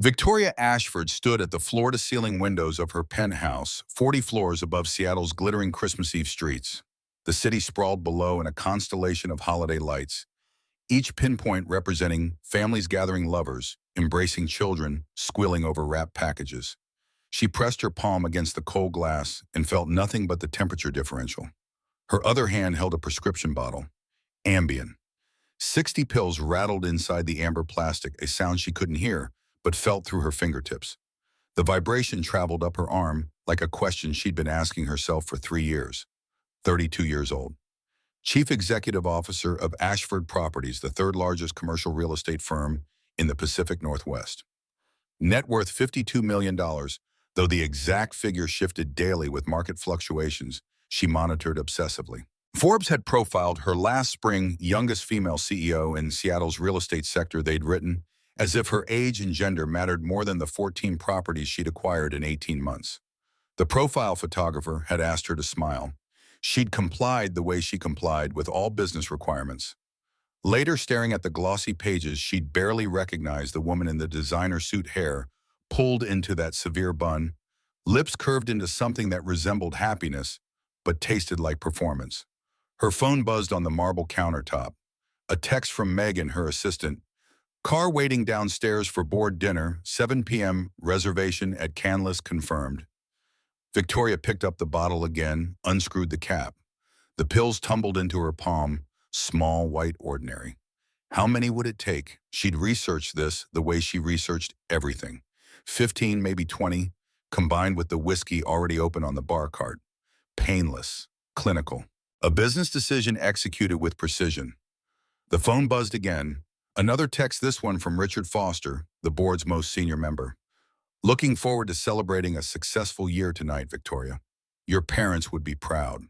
Victoria Ashford stood at the floor-to-ceiling windows of her penthouse, 40 floors above Seattle's glittering Christmas Eve streets. The city sprawled below in a constellation of holiday lights, each pinpoint representing families gathering lovers, embracing children, squealing over wrapped packages. She pressed her palm against the cold glass and felt nothing but the temperature differential. Her other hand held a prescription bottle, Ambien. 60 pills rattled inside the amber plastic, a sound she couldn't hear, but felt through her fingertips. The vibration traveled up her arm like a question she'd been asking herself for 3 years. 32 years old. Chief Executive Officer of Ashford Properties, the third largest commercial real estate firm in the Pacific Northwest. Net worth $52 million, though the exact figure shifted daily with market fluctuations she monitored obsessively. Forbes had profiled her last spring youngest female CEO in Seattle's real estate sector. They'd written, as if her age and gender mattered more than the 14 properties she'd acquired in 18 months. The profile photographer had asked her to smile. She'd complied the way she complied with all business requirements. Later, staring at the glossy pages, she'd barely recognized the woman in the designer suit, hair pulled into that severe bun, lips curved into something that resembled happiness, but tasted like performance. Her phone buzzed on the marble countertop. A text from Megan, her assistant. Car waiting downstairs for board dinner, 7 p.m., reservation at Canlis confirmed. Victoria picked up the bottle again, unscrewed the cap. The pills tumbled into her palm, small, white, ordinary. How many would it take? She'd researched this the way she researched everything. 15, maybe 20, combined with the whiskey already open on the bar cart. Painless, clinical. A business decision executed with precision. The phone buzzed again. Another text, this one from Richard Foster, the board's most senior member. Looking forward to celebrating a successful year tonight, Victoria. Your parents would be proud.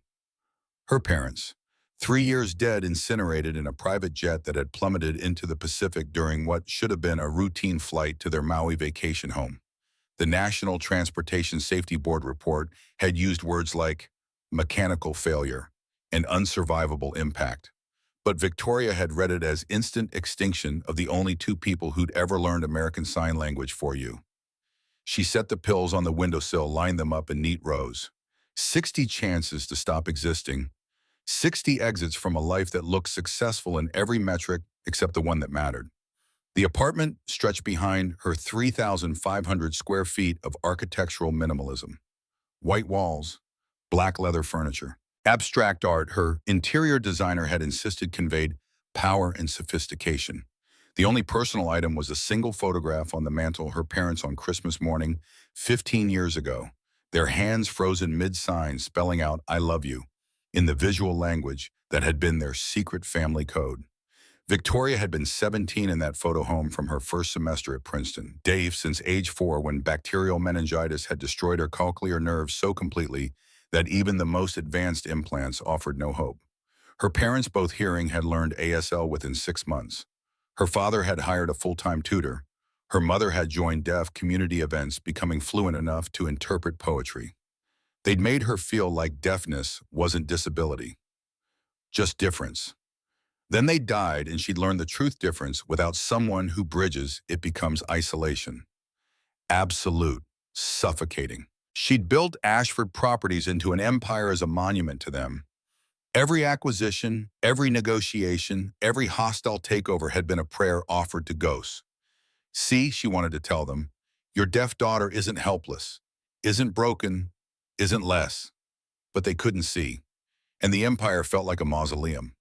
Her parents. 3 years dead, incinerated in a private jet that had plummeted into the Pacific during what should have been a routine flight to their Maui vacation home. The National Transportation Safety Board report had used words like mechanical failure and unsurvivable impact. But Victoria had read it as instant extinction of the only two people who'd ever learned American Sign Language for you. She set the pills on the windowsill, lined them up in neat rows. 60 chances to stop existing. 60 exits from a life that looked successful in every metric except the one that mattered. The apartment stretched behind her 3,500 square feet of architectural minimalism. White walls, black leather furniture. Abstract art her interior designer had insisted conveyed power and sophistication. The only personal item was a single photograph on the mantel, her parents on Christmas morning, 15 years ago, their hands frozen mid-sign spelling out "I love you" in the visual language that had been their secret family code. Victoria had been 17 in that photo home from her first semester at Princeton, Dave since age 4 when bacterial meningitis had destroyed her cochlear nerves so completely that even the most advanced implants offered no hope. Her parents, both hearing, had learned ASL within 6 months. Her father had hired a full-time tutor. Her mother had joined deaf community events, becoming fluent enough to interpret poetry. They'd made her feel like deafness wasn't disability, just difference. Then they died and she'd learned the truth: difference without someone who bridges it becomes isolation. Absolute, suffocating. She'd built Ashford Properties into an empire as a monument to them. Every acquisition, every negotiation, every hostile takeover had been a prayer offered to ghosts. See, she wanted to tell them, your deaf daughter isn't helpless, isn't broken, isn't less. But they couldn't see, and the empire felt like a mausoleum.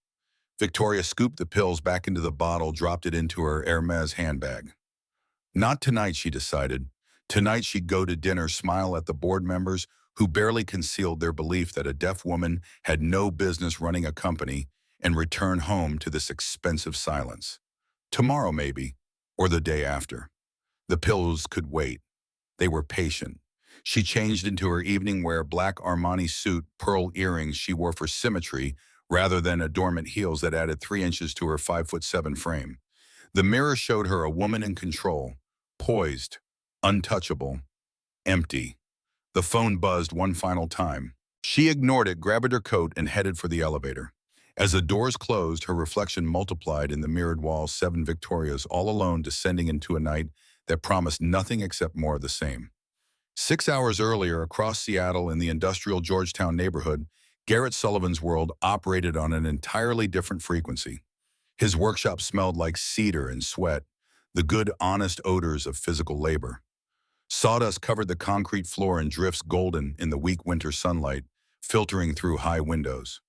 Victoria scooped the pills back into the bottle, dropped it into her Hermes handbag. Not tonight, she decided. Tonight she'd go to dinner, smile at the board members who barely concealed their belief that a deaf woman had no business running a company, and return home to this expensive silence. Tomorrow maybe, or the day after. The pills could wait. They were patient. She changed into her evening wear, black Armani suit, pearl earrings she wore for symmetry rather than adornment, heels that added 3 inches to her 5'7" frame. The mirror showed her a woman in control, poised, untouchable, empty. The phone buzzed one final time. She ignored it, grabbed her coat, and headed for the elevator. As the doors closed, her reflection multiplied in the mirrored walls, 7 Victorias, all alone, descending into a night that promised nothing except more of the same. 6 hours earlier, across Seattle in the industrial Georgetown neighborhood, Garrett Sullivan's world operated on an entirely different frequency. His workshop smelled like cedar and sweat, the good, honest odors of physical labor. Sawdust covered the concrete floor and drifts golden in the weak winter sunlight, filtering through high windows.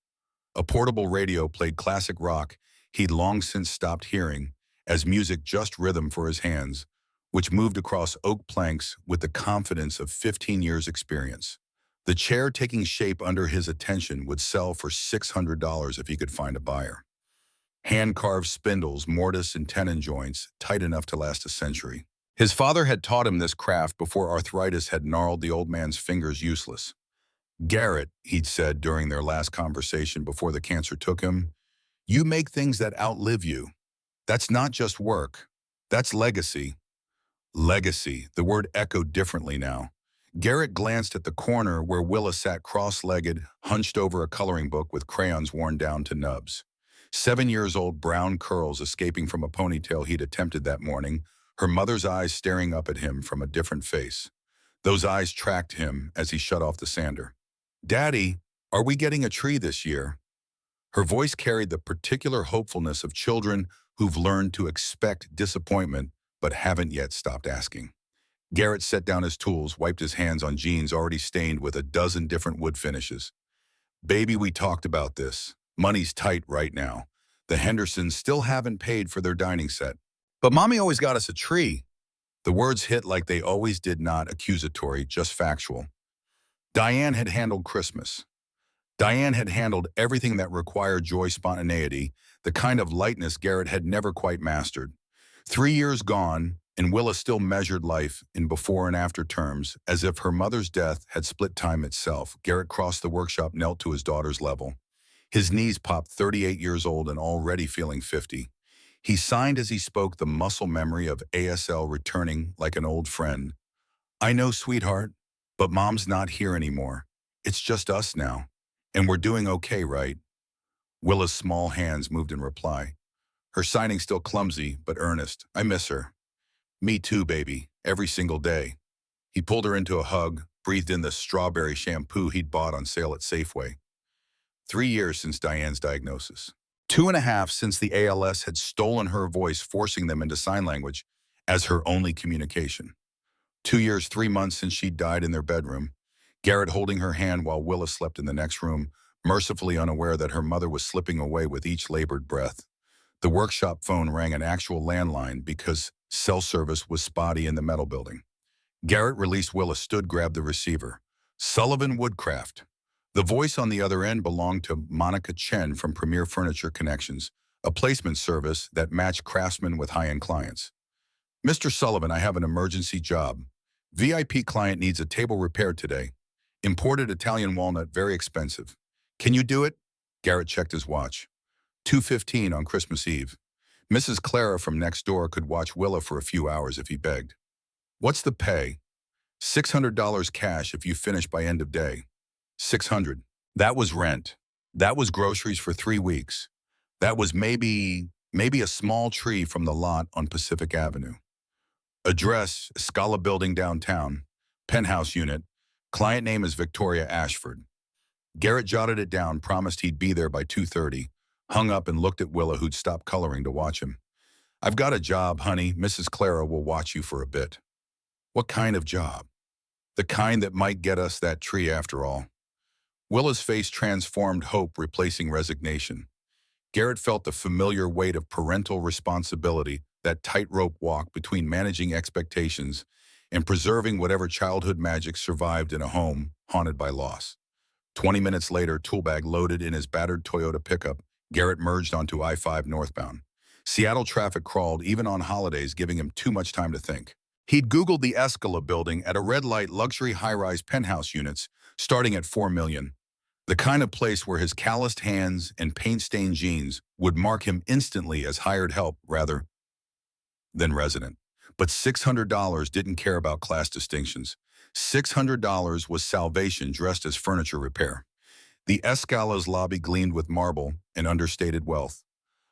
A portable radio played classic rock he'd long since stopped hearing, as music just rhythm for his hands, which moved across oak planks with the confidence of 15 years' experience. The chair taking shape under his attention would sell for $600 if he could find a buyer. Hand-carved spindles, mortise, and tenon joints, tight enough to last a century. His father had taught him this craft before arthritis had gnarled the old man's fingers useless. "Garrett," he'd said during their last conversation before the cancer took him, "you make things that outlive you. That's not just work. That's legacy." Legacy, the word echoed differently now. Garrett glanced at the corner where Willa sat cross-legged, hunched over a coloring book with crayons worn down to nubs. 7 years old, brown curls escaping from a ponytail he'd attempted that morning, her mother's eyes staring up at him from a different face. Those eyes tracked him as he shut off the sander. "Daddy, are we getting a tree this year?" Her voice carried the particular hopefulness of children who've learned to expect disappointment but haven't yet stopped asking. Garrett set down his tools, wiped his hands on jeans already stained with a dozen different wood finishes. "Baby, we talked about this. Money's tight right now. The Hendersons still haven't paid for their dining set. But Mommy always got us a tree." The words hit like they always did, not accusatory, just factual. Diane had handled Christmas. Diane had handled everything that required joy, spontaneity, the kind of lightness Garrett had never quite mastered. 3 years gone, and Willa still measured life in before and after terms, as if her mother's death had split time itself. Garrett crossed the workshop, knelt to his daughter's level. His knees popped, 38 years old and already feeling 50. He signed as he spoke, the muscle memory of ASL returning like an old friend. "I know, sweetheart, but Mom's not here anymore. It's just us now. And we're doing okay, right?" Willa's small hands moved in reply. Her signing still clumsy, but earnest. "I miss her." "Me too, baby. Every single day." He pulled her into a hug, breathed in the strawberry shampoo he'd bought on sale at Safeway. 3 years since Diane's diagnosis. 2.5 since the ALS had stolen her voice, forcing them into sign language as her only communication. 2 years, 3 months since she died in their bedroom, Garrett holding her hand while Willa slept in the next room, mercifully unaware that her mother was slipping away with each labored breath. The workshop phone rang, an actual landline, because cell service was spotty in the metal building. Garrett released Willa, stood, grabbed the receiver. "Sullivan Woodcraft." The voice on the other end belonged to Monica Chen from Premier Furniture Connections, a placement service that matched craftsmen with high-end clients. "Mr. Sullivan, I have an emergency job. VIP client needs a table repaired today. Imported Italian walnut, very expensive. Can you do it?" Garrett checked his watch. 2:15 on Christmas Eve. Mrs. Clara from next door could watch Willa for a few hours if he begged. "What's the pay?" $600 cash if you finish by end of day." 600. That was rent. That was groceries for 3 weeks. That was maybe a small tree from the lot on Pacific Avenue. Address, Scala Building downtown. Penthouse unit. Client name is Victoria Ashford. Garrett jotted it down, promised he'd be there by 2:30, hung up and looked at Willa, who'd stopped coloring to watch him. "I've got a job, honey. Mrs. Clara will watch you for a bit." "What kind of job?" "The kind that might get us that tree after all." Willa's face transformed, hope replacing resignation. Garrett felt the familiar weight of parental responsibility, that tightrope walk between managing expectations and preserving whatever childhood magic survived in a home haunted by loss. 20 minutes later, toolbag loaded in his battered Toyota pickup, Garrett merged onto I-5 northbound. Seattle traffic crawled even on holidays, giving him too much time to think. He'd Googled the Escala building at a red light, luxury high-rise penthouse units starting at $4 million. The kind of place where his calloused hands and paint-stained jeans would mark him instantly as hired help rather than resident. But $600 didn't care about class distinctions. $600 was salvation dressed as furniture repair. The Escala's lobby gleamed with marble and understated wealth.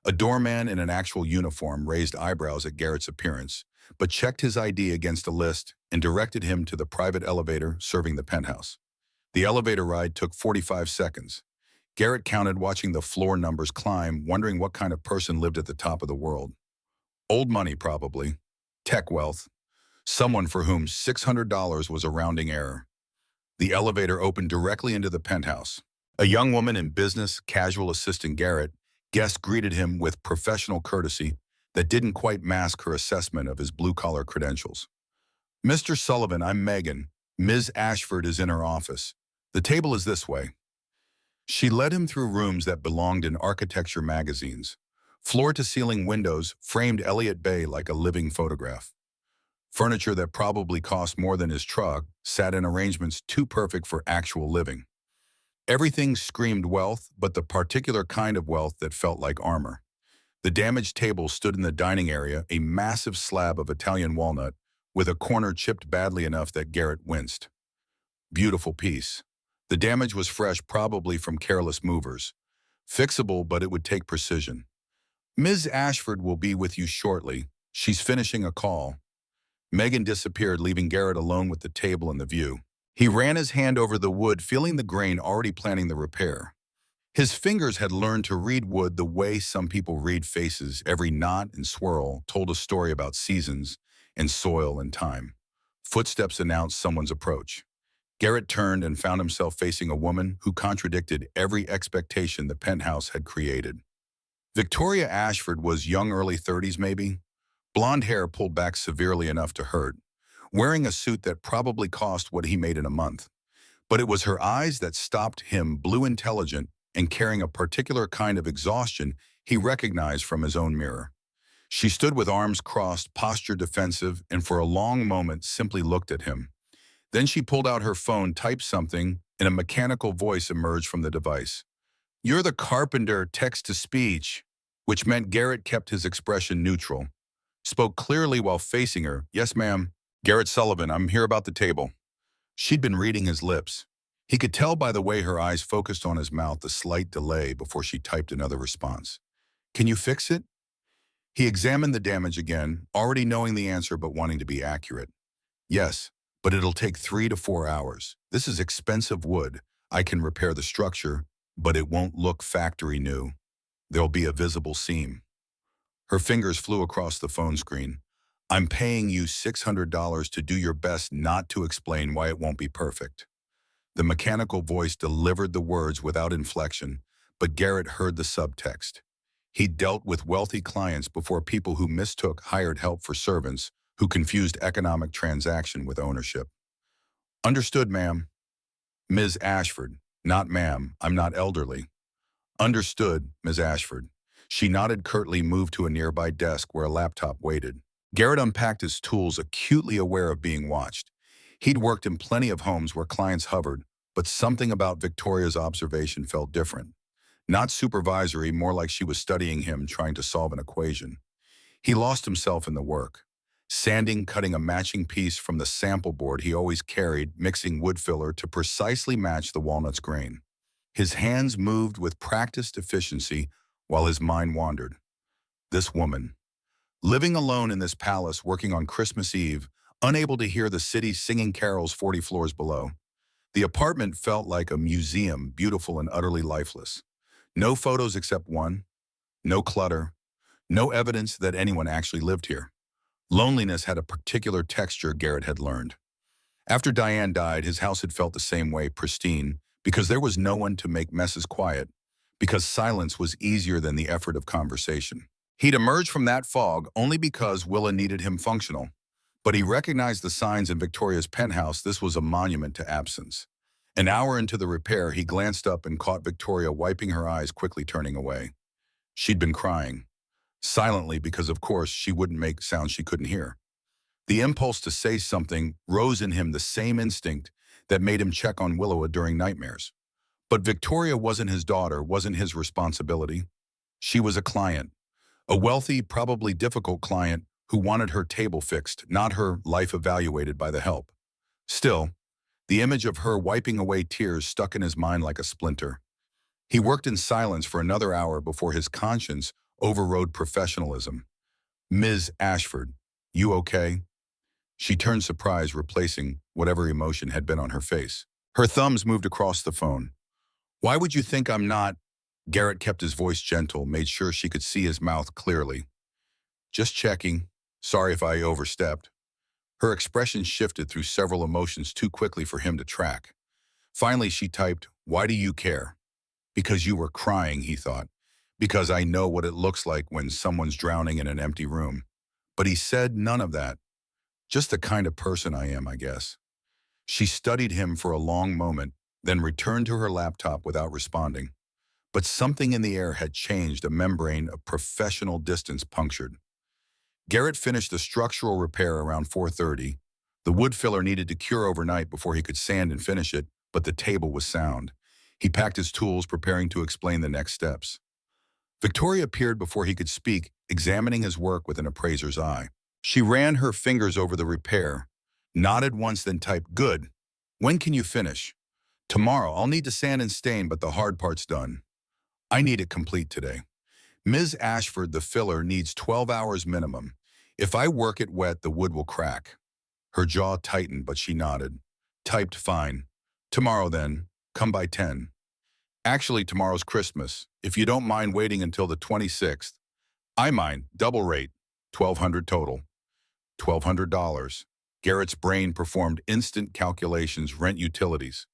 A doorman in an actual uniform raised eyebrows at Garrett's appearance. but checked his ID against a list and directed him to the private elevator serving the penthouse. The elevator ride took 45 seconds. Garrett counted, watching the floor numbers climb, wondering what kind of person lived at the top of the world. Old money, probably. Tech wealth. Someone for whom $600 was a rounding error. The elevator opened directly into the penthouse. A young woman in business, casual assistant Garrett, guest greeted him with professional courtesy that didn't quite mask her assessment of his blue-collar credentials. "Mr. Sullivan, I'm Megan. Ms. Ashford is in her office. The table is this way." She led him through rooms that belonged in architecture magazines. Floor-to-ceiling windows framed Elliott Bay like a living photograph. Furniture that probably cost more than his truck sat in arrangements too perfect for actual living. Everything screamed wealth, but the particular kind of wealth that felt like armor. The damaged table stood in the dining area, a massive slab of Italian walnut, with a corner chipped badly enough that Garrett winced. Beautiful piece. The damage was fresh, probably from careless movers. Fixable, but it would take precision. "Ms. Ashford will be with you shortly. She's finishing a call." Megan disappeared, leaving Garrett alone with the table and the view. He ran his hand over the wood, feeling the grain, already planning the repair. His fingers had learned to read wood the way some people read faces. Every knot and swirl told a story about seasons and soil and time. Footsteps announced someone's approach. Garrett turned and found himself facing a woman who contradicted every expectation the penthouse had created. Victoria Ashford was young, early 30s maybe, blonde hair pulled back severely enough to hurt, wearing a suit that probably cost what he made in a month. But it was her eyes that stopped him, blue, intelligent, and carrying a particular kind of exhaustion he recognized from his own mirror. She stood with arms crossed, posture defensive, and for a long moment simply looked at him. Then she pulled out her phone, typed something, and a mechanical voice emerged from the device. "You're the carpenter, text-to-speech," which meant Garrett kept his expression neutral. Spoke clearly while facing her. "Yes, ma'am. Garrett Sullivan, I'm here about the table." She'd been reading his lips. He could tell by the way her eyes focused on his mouth the slight delay before she typed another response. "Can you fix it?" He examined the damage again, already knowing the answer but wanting to be accurate. "Yes, but it'll take 3 to 4 hours. This is expensive wood. I can repair the structure, but it won't look factory new. There'll be a visible seam." Her fingers flew across the phone screen. "I'm paying you $600 to do your best not to explain why it won't be perfect." The mechanical voice delivered the words without inflection, but Garrett heard the subtext. He'd dealt with wealthy clients before, people who mistook hired help for servants, who confused economic transaction with ownership. "Understood, ma'am." "Ms. Ashford." "Not ma'am, I'm not elderly." "Understood, Ms. Ashford." She nodded curtly, moved to a nearby desk where a laptop waited. Garrett unpacked his tools, acutely aware of being watched. He'd worked in plenty of homes where clients hovered, but something about Victoria's observation felt different. Not supervisory, more like she was studying him, trying to solve an equation. He lost himself in the work. Sanding, cutting a matching piece from the sample board he always carried, mixing wood filler to precisely match the walnut's grain. His hands moved with practiced efficiency while his mind wandered. This woman, living alone in this palace, working on Christmas Eve, unable to hear the city singing carols 40 floors below. The apartment felt like a museum, beautiful and utterly lifeless. No photos except one, no clutter, no evidence that anyone actually lived here. Loneliness had a particular texture, Garrett had learned. After Diane died, his house had felt the same way, pristine, because there was no one to make messes quiet, because silence was easier than the effort of conversation. He'd emerged from that fog only because Willa needed him functional. But he recognized the signs in Victoria's penthouse. This was a monument to absence. An hour into the repair, he glanced up and caught Victoria wiping her eyes, quickly turning away. She'd been crying. Silently, because of course she wouldn't make sounds she couldn't hear. The impulse to say something rose in him, the same instinct that made him check on Willow during nightmares. But Victoria wasn't his daughter, wasn't his responsibility. She was a client. A wealthy, probably difficult client who wanted her table fixed, not her life evaluated by the help. Still, the image of her wiping away tears stuck in his mind like a splinter. He worked in silence for another hour before his conscience overrode professionalism. "Ms. Ashford, You okay? She turned surprise, replacing whatever emotion had been on her face. Her thumbs moved across the phone. Why would you think I'm not? Garrett kept his voice gentle, made sure she could see his mouth clearly. Just checking. Sorry if I overstepped. Her expression shifted through several emotions too quickly for him to track. Finally, she typed, "Why do you care?" Because you were crying, he thought. Because I know what it looks like when someone's drowning in an empty room. But he said none of that. Just the kind of person I am, I guess. She studied him for a long moment, then returned to her laptop without responding. But something in the air had changed, a membrane of professional distance punctured. Garrett finished the structural repair around 4:30. The wood filler needed to cure overnight before he could sand and finish it, but the table was sound. He packed his tools, preparing to explain the next steps. Victoria appeared before he could speak, examining his work with an appraiser's eye. She ran her fingers over the repair, nodded once, then typed, "Good. When can you finish?" "Tomorrow. I'll need to sand and stain, but the hard part's done. I need it complete today." "Ms. Ashford, the filler needs 12 hours minimum. If I work it wet, the wood will crack." Her jaw tightened, but she nodded. Typed, "Fine. Tomorrow then. Come by 10. Actually, tomorrow's Christmas. If you don't mind waiting until the 26th. I mind. Double rate. 1,200 total. $1,200. Garrett's brain performed instant calculations, rent, utilities.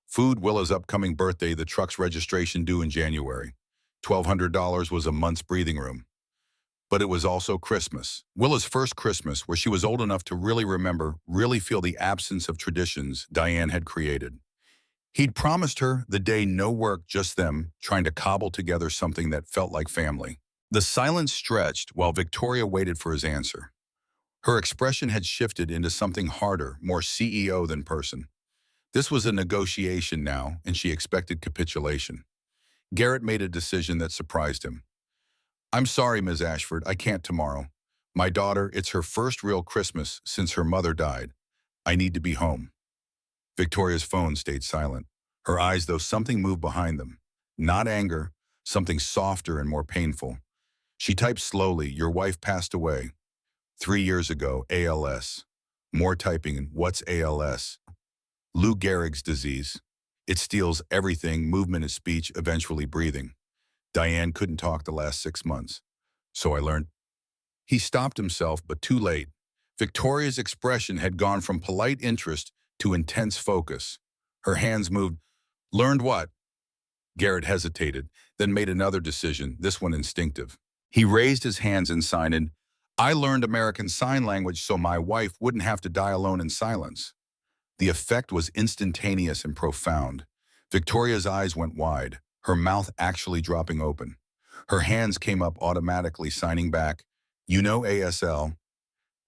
Food, Willa's upcoming birthday, the truck's registration due in January. $1,200 was a month's breathing room. But it was also Christmas. Willa's first Christmas, where she was old enough to really remember, really feel the absence of traditions Diane had created. He'd promised her the day no work, just them, trying to cobble together something that felt like family. The silence stretched while Victoria waited for his answer. Her expression had shifted into something harder, more CEO than person. This was a negotiation now, and she expected capitulation. Garrett made a decision that surprised him. "I'm sorry, Ms. Ashford, I can't tomorrow. My daughter, it's her first real Christmas since her mother died. I need to be home." Victoria's phone stayed silent. Her eyes, though, something moved behind them. Not anger, something softer and more painful. She typed slowly, "Your wife passed away. 3 years ago, ALS." More typing, and "What's ALS?" "Lou Gehrig's disease. It steals everything, movement and speech, eventually breathing. Diane couldn't talk the last 6 months. So I learned." He stopped himself, but too late. Victoria's expression had gone from polite interest to intense focus. Her hands moved. "Learned what?" Garrett hesitated, then made another decision, this one instinctive. He raised his hands and signed, "I learned American Sign Language so my wife wouldn't have to die alone in silence." The effect was instantaneous and profound. Victoria's eyes went wide, her mouth actually dropping open. Her hands came up automatically, signing back, "You know ASL,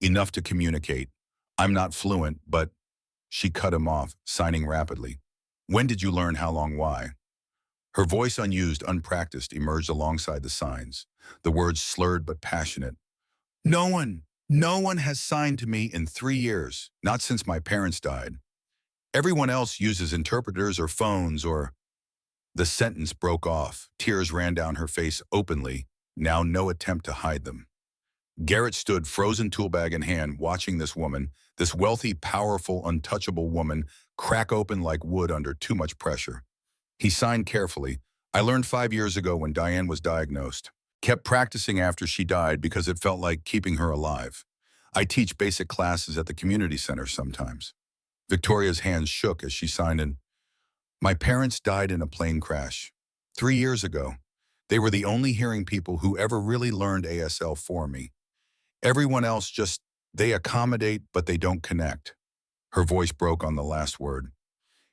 enough to communicate. I'm not fluent, but—" She cut him off, signing rapidly. "When did you learn? How long? Why?" Her voice, unused, unpracticed, emerged alongside the signs, the words slurred but passionate. No one has signed to me in 3 years, not since my parents died. Everyone else uses interpreters or phones or—" The sentence broke off. Tears ran down her face openly, now no attempt to hide them. Garrett stood, frozen toolbag in hand, watching this woman, this wealthy, powerful, untouchable woman, crack open like wood under too much pressure. He signed carefully. "I learned 5 years ago when Diane was diagnosed. Kept practicing after she died because it felt like keeping her alive. I teach basic classes at the community center sometimes." Victoria's hands shook as she signed in. "My parents died in a plane crash 3 years ago. They were the only hearing people who ever really learned ASL for me. Everyone else just, they accommodate, but they don't connect." Her voice broke on the last word.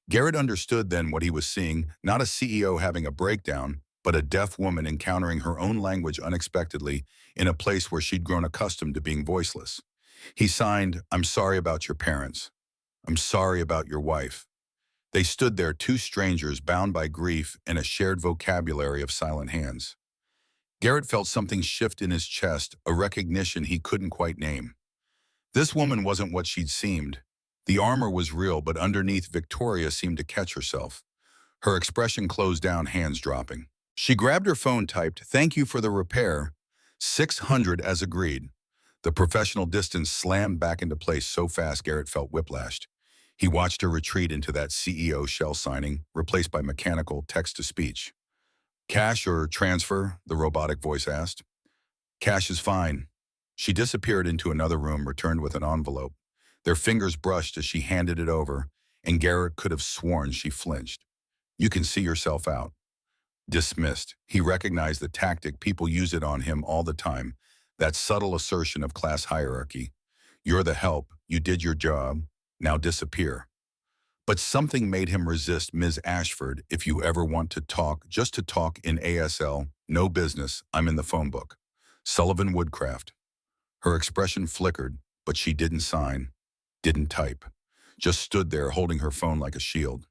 Garrett understood then what he was seeing, not a CEO having a breakdown, but a deaf woman encountering her own language unexpectedly in a place where she'd grown accustomed to being voiceless. He signed, "I'm sorry about your parents. I'm sorry about your wife." They stood there, two strangers bound by grief and a shared vocabulary of silent hands. Garrett felt something shift in his chest, a recognition he couldn't quite name. This woman wasn't what she'd seemed. The armor was real, but underneath, Victoria seemed to catch herself. Her expression closed down, hands dropping. She grabbed her phone, typed, "Thank you for the repair. 600 as agreed." The professional distance slammed back into place so fast Garrett felt whiplashed. He watched her retreat into that CEO shell signing, replaced by mechanical text-to-speech. Cash or transfer? The robotic voice asked. Cash is fine. She disappeared into another room, returned with an envelope. Their fingers brushed as she handed it over, and Garrett could have sworn she flinched. You can see yourself out. Dismissed. He recognized the tactic. People use it on him all the time. That subtle assertion of class hierarchy. You're the help. You did your job. Now disappear. But something made him resist. Ms. Ashford, if you ever want to talk, just to talk in ASL, no business, I'm in the phone book. Sullivan Woodcraft. Her expression flickered, but she didn't sign, didn't type. Just stood there holding her phone like a shield.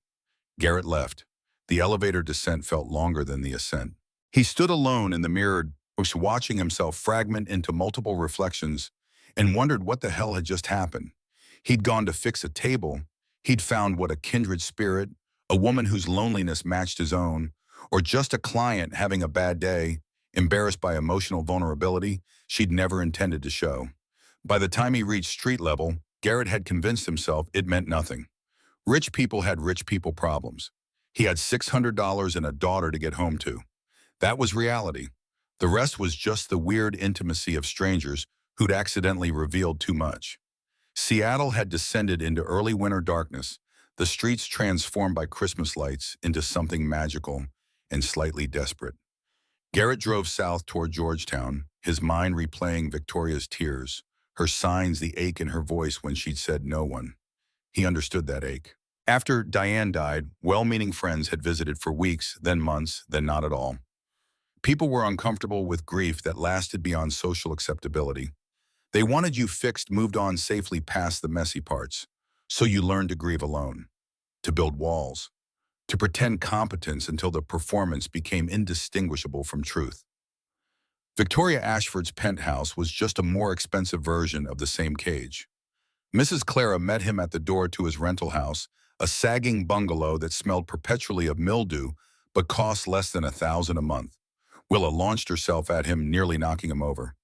Garrett left. The elevator descent felt longer than the ascent. He stood alone in the mirror, watching himself fragment into multiple reflections, and wondered what the hell had just happened. He'd gone to fix a table. He'd found what a kindred spirit, a woman whose loneliness matched his own, or just a client having a bad day, embarrassed by emotional vulnerability she'd never intended to show. By the time he reached street level, Garrett had convinced himself it meant nothing. Rich people had rich people problems. He had $600 and a daughter to get home to. That was reality. The rest was just the weird intimacy of strangers who'd accidentally revealed too much. Seattle had descended into early winter darkness, the streets transformed by Christmas lights into something magical and slightly desperate. Garrett drove south toward Georgetown, his mind replaying Victoria's tears, her signs, the ache in her voice when she'd said no one. He understood that ache. After Diane died, well-meaning friends had visited for weeks, then months, then not at all. People were uncomfortable with grief that lasted beyond social acceptability. They wanted you fixed, moved on safely past the messy parts. So you learned to grieve alone, to build walls, to pretend competence until the performance became indistinguishable from truth. Victoria Ashford's penthouse was just a more expensive version of the same cage. Mrs. Clara met him at the door to his rental house, a sagging bungalow that smelled perpetually of mildew but cost less than $1,000 a month. Willa launched herself at him, nearly knocking him over.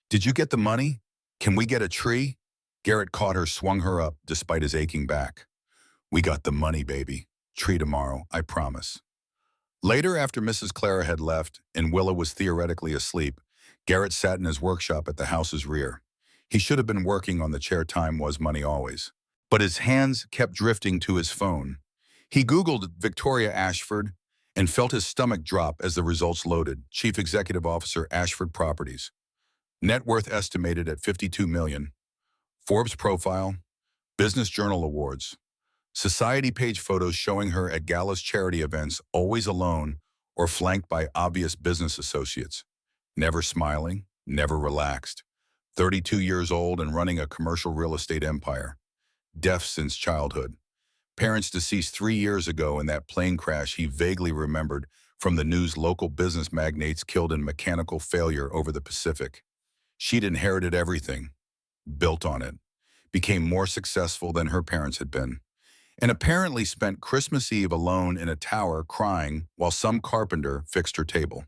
Did you get the money? Can we get a tree? Garrett caught her, swung her up, despite his aching back. We got the money, baby. Tree tomorrow, I promise. Later, after Mrs. Clara had left and Willa was theoretically asleep, Garrett sat in his workshop at the house's rear. He should have been working on the chair. Time was money always. But his hands kept drifting to his phone. He Googled Victoria Ashford and felt his stomach drop as the results loaded. Chief Executive Officer, Ashford Properties. Net worth estimated at $52 million. Forbes profile, Business Journal awards. Society page photos showing her at galas, charity events, always alone or flanked by obvious business associates. Never smiling, never relaxed. 32 years old and running a commercial real estate empire. Deaf since childhood. Parents deceased 3 years ago in that plane crash he vaguely remembered from the news. Local business magnates killed in mechanical failure over the Pacific. She'd inherited everything, built on it, became more successful than her parents had been, and apparently spent Christmas Eve alone in a tower crying while some carpenter fixed her table.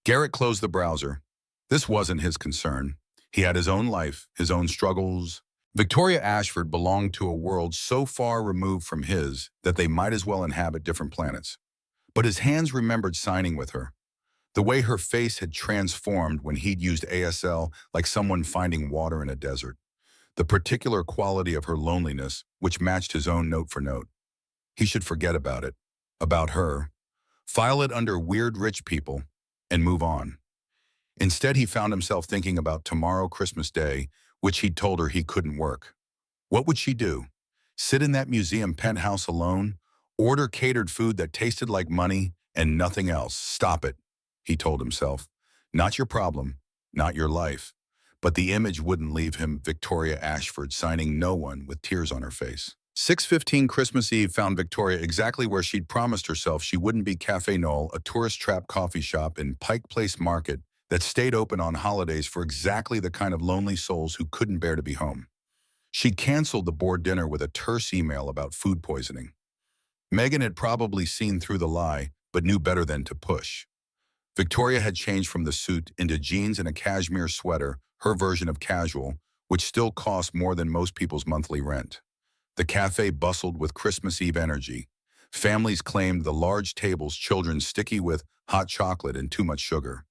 Garrett closed the browser. This wasn't his concern. He had his own life, his own struggles. Victoria Ashford belonged to a world so far removed from his that they might as well inhabit different planets. But his hands remembered signing with her. The way her face had transformed when he'd used ASL, like someone finding water in a desert. The particular quality of her loneliness, which matched his own note for note. He should forget about it, about her, file it under weird rich people, and move on. Instead, he found himself thinking about tomorrow, Christmas Day, which he'd told her he couldn't work. What would she do? Sit in that museum penthouse alone? Order catered food that tasted like money and nothing else? Stop it, he told himself. Not your problem, not your life. But the image wouldn't leave him. Victoria Ashford signing no one with tears on her face. 6:15 Christmas Eve found Victoria exactly where she'd promised herself she wouldn't be. Café Knoll, a tourist trap coffee shop in Pike Place Market that stayed open on holidays for exactly the kind of lonely souls who couldn't bear to be home. She'd canceled the board dinner with a terse email about food poisoning. Megan had probably seen through the lie, but knew better than to push. Victoria had changed from the suit into jeans and a cashmere sweater, her version of casual, which still cost more than most people's monthly rent. The cafe bustled with Christmas Eve energy. Families claimed the large tables, children sticky with hot chocolate and too much sugar.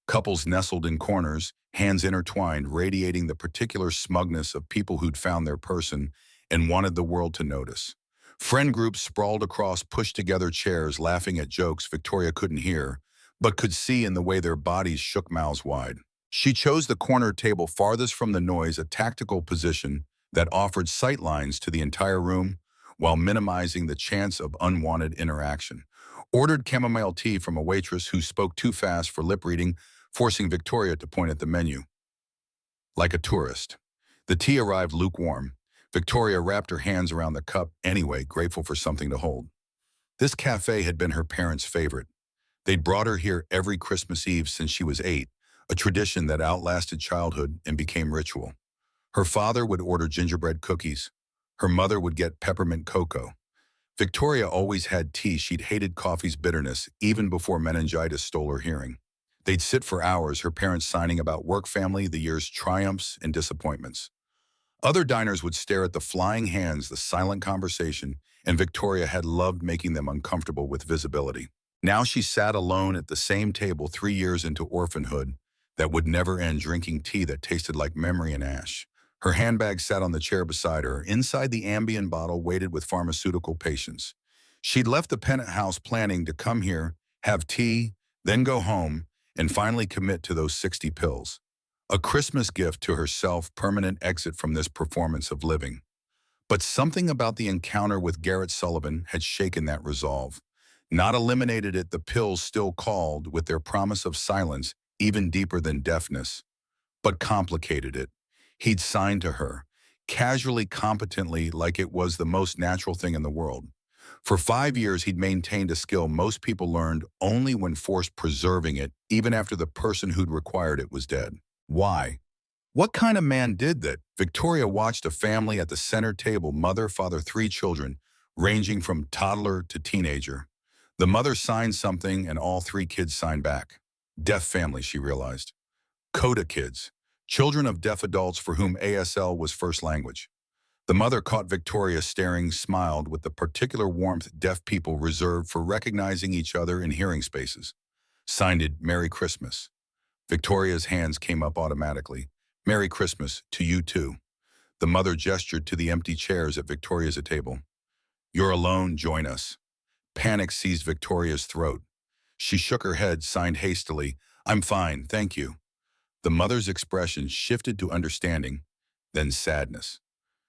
Couples nestled in corners, hands intertwined, radiating the particular smugness of people who'd found their person and wanted the world to notice. Friend groups sprawled across pushed-together chairs, laughing at jokes Victoria couldn't hear, but could see in the way their bodies shook mouths wide. She chose the corner table farthest from the noise, a tactical position that offered sightlines to the entire room while minimizing the chance of unwanted interaction. Ordered chamomile tea from a waitress who spoke too fast for lip reading, forcing Victoria to point at the menu. Like a tourist. The tea arrived lukewarm. Victoria wrapped her hands around the cup anyway, grateful for something to hold. This cafe had been her parents' favorite. They'd brought her here every Christmas Eve since she was 8, a tradition that outlasted childhood and became ritual. Her father would order gingerbread cookies. Her mother would get peppermint cocoa. Victoria always had tea. She'd hated coffee's bitterness, even before meningitis stole her hearing. They'd sit for hours, her parents signing about work, family, the year's triumphs and disappointments. Other diners would stare at the flying hands, the silent conversation, and Victoria had loved making them uncomfortable with visibility. Now she sat alone at the same table 3 years into orphanhood that would never end, drinking tea that tasted like memory and ash. Her handbag sat on the chair beside her. Inside, the Ambien bottle waited with pharmaceutical patience. She'd left the penthouse planning to come here, have tea, then go home, and finally commit to those 60 pills. A Christmas gift to herself, permanent exit from this performance of living. But something about the encounter with Garrett Sullivan had shaken that resolve. Not eliminated it, the pills still called with their promise of silence, even deeper than deafness, but complicated it. He'd signed to her, casually, competently, like it was the most natural thing in the world. For 5 years, he'd maintained a skill most people learned only when forced, preserving it, even after the person who'd required it was dead. Why? What kind of man did that? Victoria watched a family at the center table, mother, father, 3 children, ranging from toddler to teenager. The mother signed something and all 3 kids signed back. Deaf family, she realized. CODA kids, children of deaf adults for whom ASL was first language. The mother caught Victoria staring, smiled with the particular warmth deaf people reserve for recognizing each other in hearing spaces. Signed it, Merry Christmas. Victoria's hands came up automatically. Merry Christmas to you too. The mother gestured to the empty chairs at Victoria's table. You're alone, join us. Panic seized Victoria's throat. She shook her head, signed hastily, I'm fine, thank you. The mother's expression shifted to understanding, then sadness.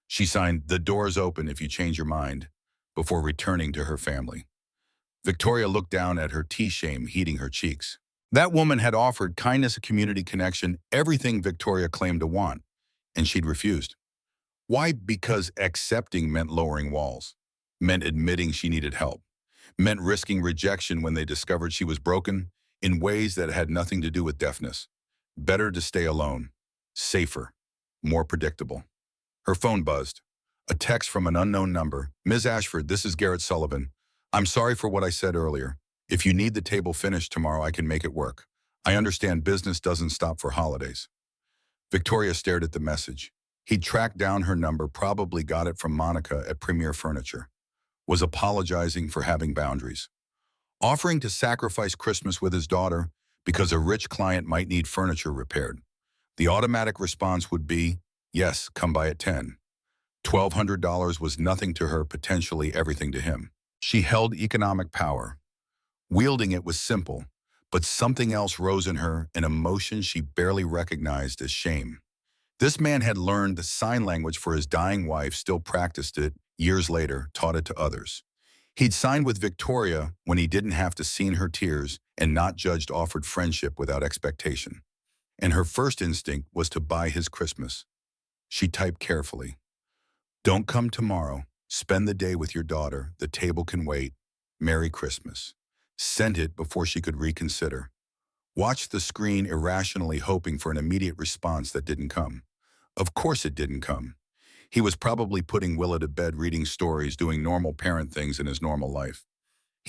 She signed, the door's open if you change your mind, before returning to her family. Victoria looked down at her tea, shame heating her cheeks. That woman had offered kindness, a community connection, everything Victoria claimed to want, and she'd refused. Why? Because accepting meant lowering walls, meant admitting she needed help, meant risking rejection when they discovered she was broken in ways that had nothing to do with deafness. Better to stay alone, safer, more predictable. Her phone buzzed. A text from an unknown number. Ms. Ashford, this is Garrett Sullivan. I'm sorry for what I said earlier. If you need the table finished tomorrow, I can make it work. I understand business doesn't stop for holidays. Victoria stared at the message. He'd tracked down her number, probably got it from Monica at Premier Furniture. Was apologizing for having boundaries. Offering to sacrifice Christmas with his daughter because a rich client might need furniture repaired. The automatic response would be, yes, come by at 10. $1,200 was nothing to her, potentially everything to him. She held economic power. Wielding it was simple, but something else rose in her, an emotion she barely recognized as shame. This man had learned the sign language for his dying wife, still practiced it years later, taught it to others. He'd signed with Victoria when he didn't have to see her tears and not judged, offered friendship without expectation. And her first instinct was to buy his Christmas. She typed carefully, don't come tomorrow. Spend the day with your daughter. The table can wait. Merry Christmas. Sent it before she could reconsider. Watched the screen irrationally, hoping for an immediate response that didn't come. Of course it didn't come. He was probably putting Willa to bed, reading stories, doing normal parent things in his normal life.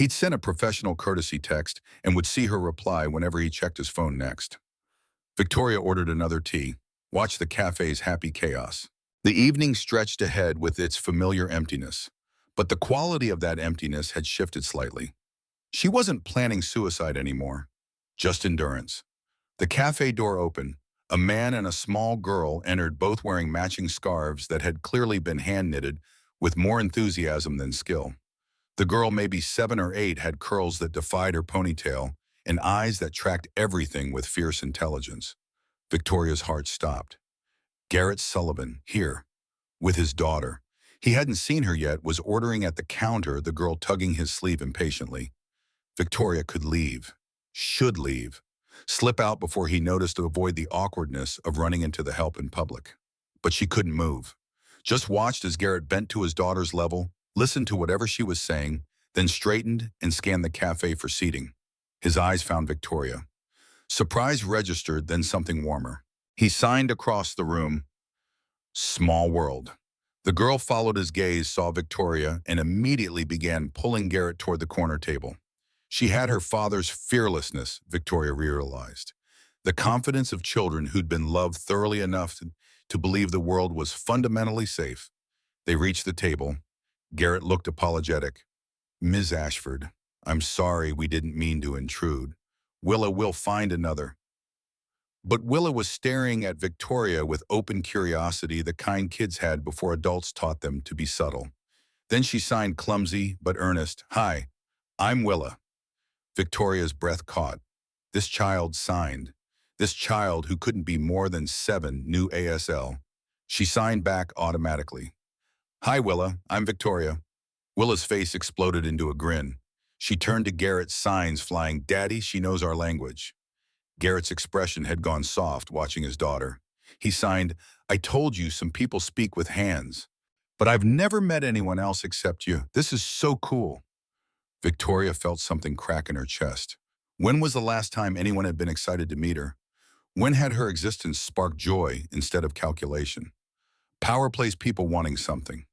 He'd sent a professional courtesy text and would see her reply whenever he checked his phone next. Victoria ordered another tea, watched the cafe's happy chaos. The evening stretched ahead with its familiar emptiness, but the quality of that emptiness had shifted slightly. She wasn't planning suicide anymore, just endurance. The cafe door opened. A man and a small girl entered, both wearing matching scarves that had clearly been hand-knitted with more enthusiasm than skill. The girl, maybe 7 or 8, had curls that defied her ponytail and eyes that tracked everything with fierce intelligence. Victoria's heart stopped. Garrett Sullivan, here, with his daughter. He hadn't seen her yet, was ordering at the counter, the girl tugging his sleeve impatiently. Victoria could leave, should leave, slip out before he noticed to avoid the awkwardness of running into the help in public. But she couldn't move. Just watched as Garrett bent to his daughter's level, listened to whatever she was saying, then straightened and scanned the cafe for seating. His eyes found Victoria. Surprise registered, then something warmer. He signed across the room, "Small world." The girl followed his gaze, saw Victoria, and immediately began pulling Garrett toward the corner table. She had her father's fearlessness, Victoria realized. The confidence of children who'd been loved thoroughly enough to believe the world was fundamentally safe. They reached the table. Garrett looked apologetic. "Ms. Ashford, I'm sorry, we didn't mean to intrude. Willa will find another." But Willa was staring at Victoria with open curiosity, the kind kids had before adults taught them to be subtle. Then she signed clumsy but earnest, "Hi, I'm Willa." Victoria's breath caught. This child signed. This child, who couldn't be more than 7, knew ASL. She signed back automatically. "Hi, Willa, I'm Victoria." Willa's face exploded into a grin. She turned to Garrett, signs flying, "Daddy, she knows our language." Garrett's expression had gone soft, watching his daughter. He signed, "I told you some people speak with hands. But I've never met anyone else except you. This is so cool." Victoria felt something crack in her chest. When was the last time anyone had been excited to meet her? When had her existence sparked joy instead of calculation? Power plays people wanting something.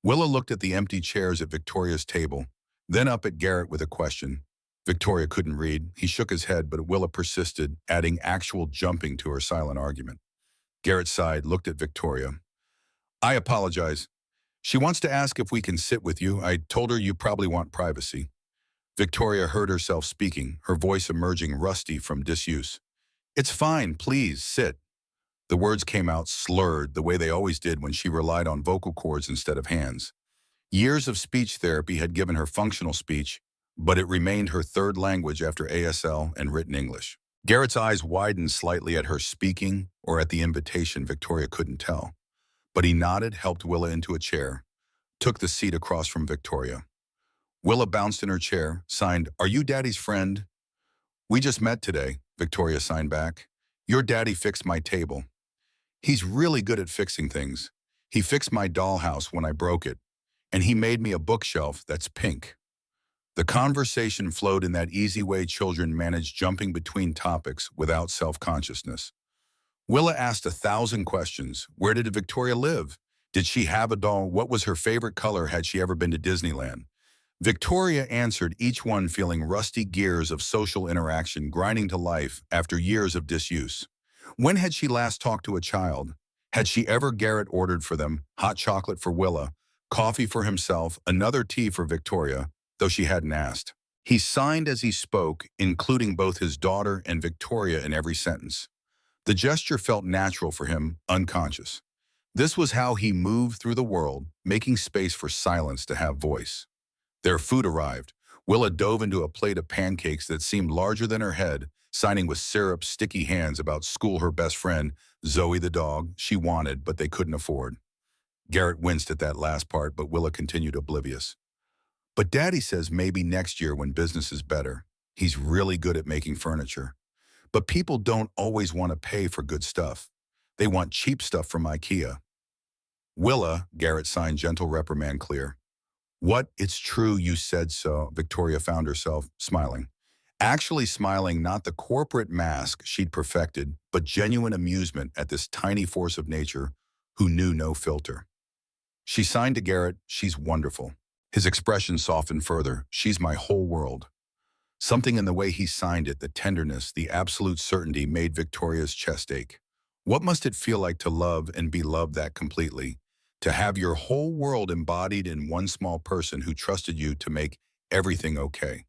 Willa looked at the empty chairs at Victoria's table, then up at Garrett with a question. Victoria couldn't read. He shook his head, but Willa persisted, adding actual jumping to her silent argument. Garrett sighed, looked at Victoria. "I apologize. She wants to ask if we can sit with you. I told her you probably want privacy." Victoria heard herself speaking, her voice emerging rusty from disuse. "It's fine, please, sit." The words came out slurred, the way they always did when she relied on vocal cords instead of hands. Years of speech therapy had given her functional speech, but it remained her third language after ASL and written English. Garrett's eyes widened slightly at her speaking or at the invitation. Victoria couldn't tell. But he nodded, helped Willa into a chair, took the seat across from Victoria. Willa bounced in her chair, signed, "Are you Daddy's friend?" "We just met today," Victoria signed back. "Your daddy fixed my table. He's really good at fixing things. He fixed my dollhouse when I broke it, and he made me a bookshelf that's pink." The conversation flowed in that easy way children manage, jumping between topics without self-consciousness. Willa asked 1,000 questions. Where did Victoria live? Did she have a doll? What was her favorite color? Had she ever been to Disneyland? Victoria answered each one, feeling rusty gears of social interaction grinding to life after years of disuse. When had she last talked to a child? Had she ever? Garrett ordered for them, hot chocolate for Willa, coffee for himself, another tea for Victoria, though she hadn't asked. He signed as he spoke, including both his daughter and Victoria in every sentence. The gesture felt natural for him, unconscious. This was how he moved through the world, making space for silence to have voice. Their food arrived. Willa dove into a plate of pancakes that seemed larger than her head, signing with syrup, sticky hands about school, her best friend, Zoe the dog, she wanted, but they couldn't afford. Garrett winced at that last part, but Willa continued oblivious. "But Daddy says maybe next year when business is better. He's really good at making furniture. But people don't always want to pay for good stuff. They want cheap stuff from IKEA." "Willa," Garrett signed, gentle reprimand clear. "What? It's true, you said so." Victoria found herself smiling. Actually smiling, not the corporate mask she'd perfected, but genuine amusement at this tiny force of nature who knew no filter. She signed to Garrett, "She's wonderful." His expression softened further. She's my whole world. Something in the way he signed it, the tenderness, the absolute certainty, made Victoria's chest ache. What must it feel like to love and be loved that completely? To have your whole world embodied in one small person who trusted you to make everything okay.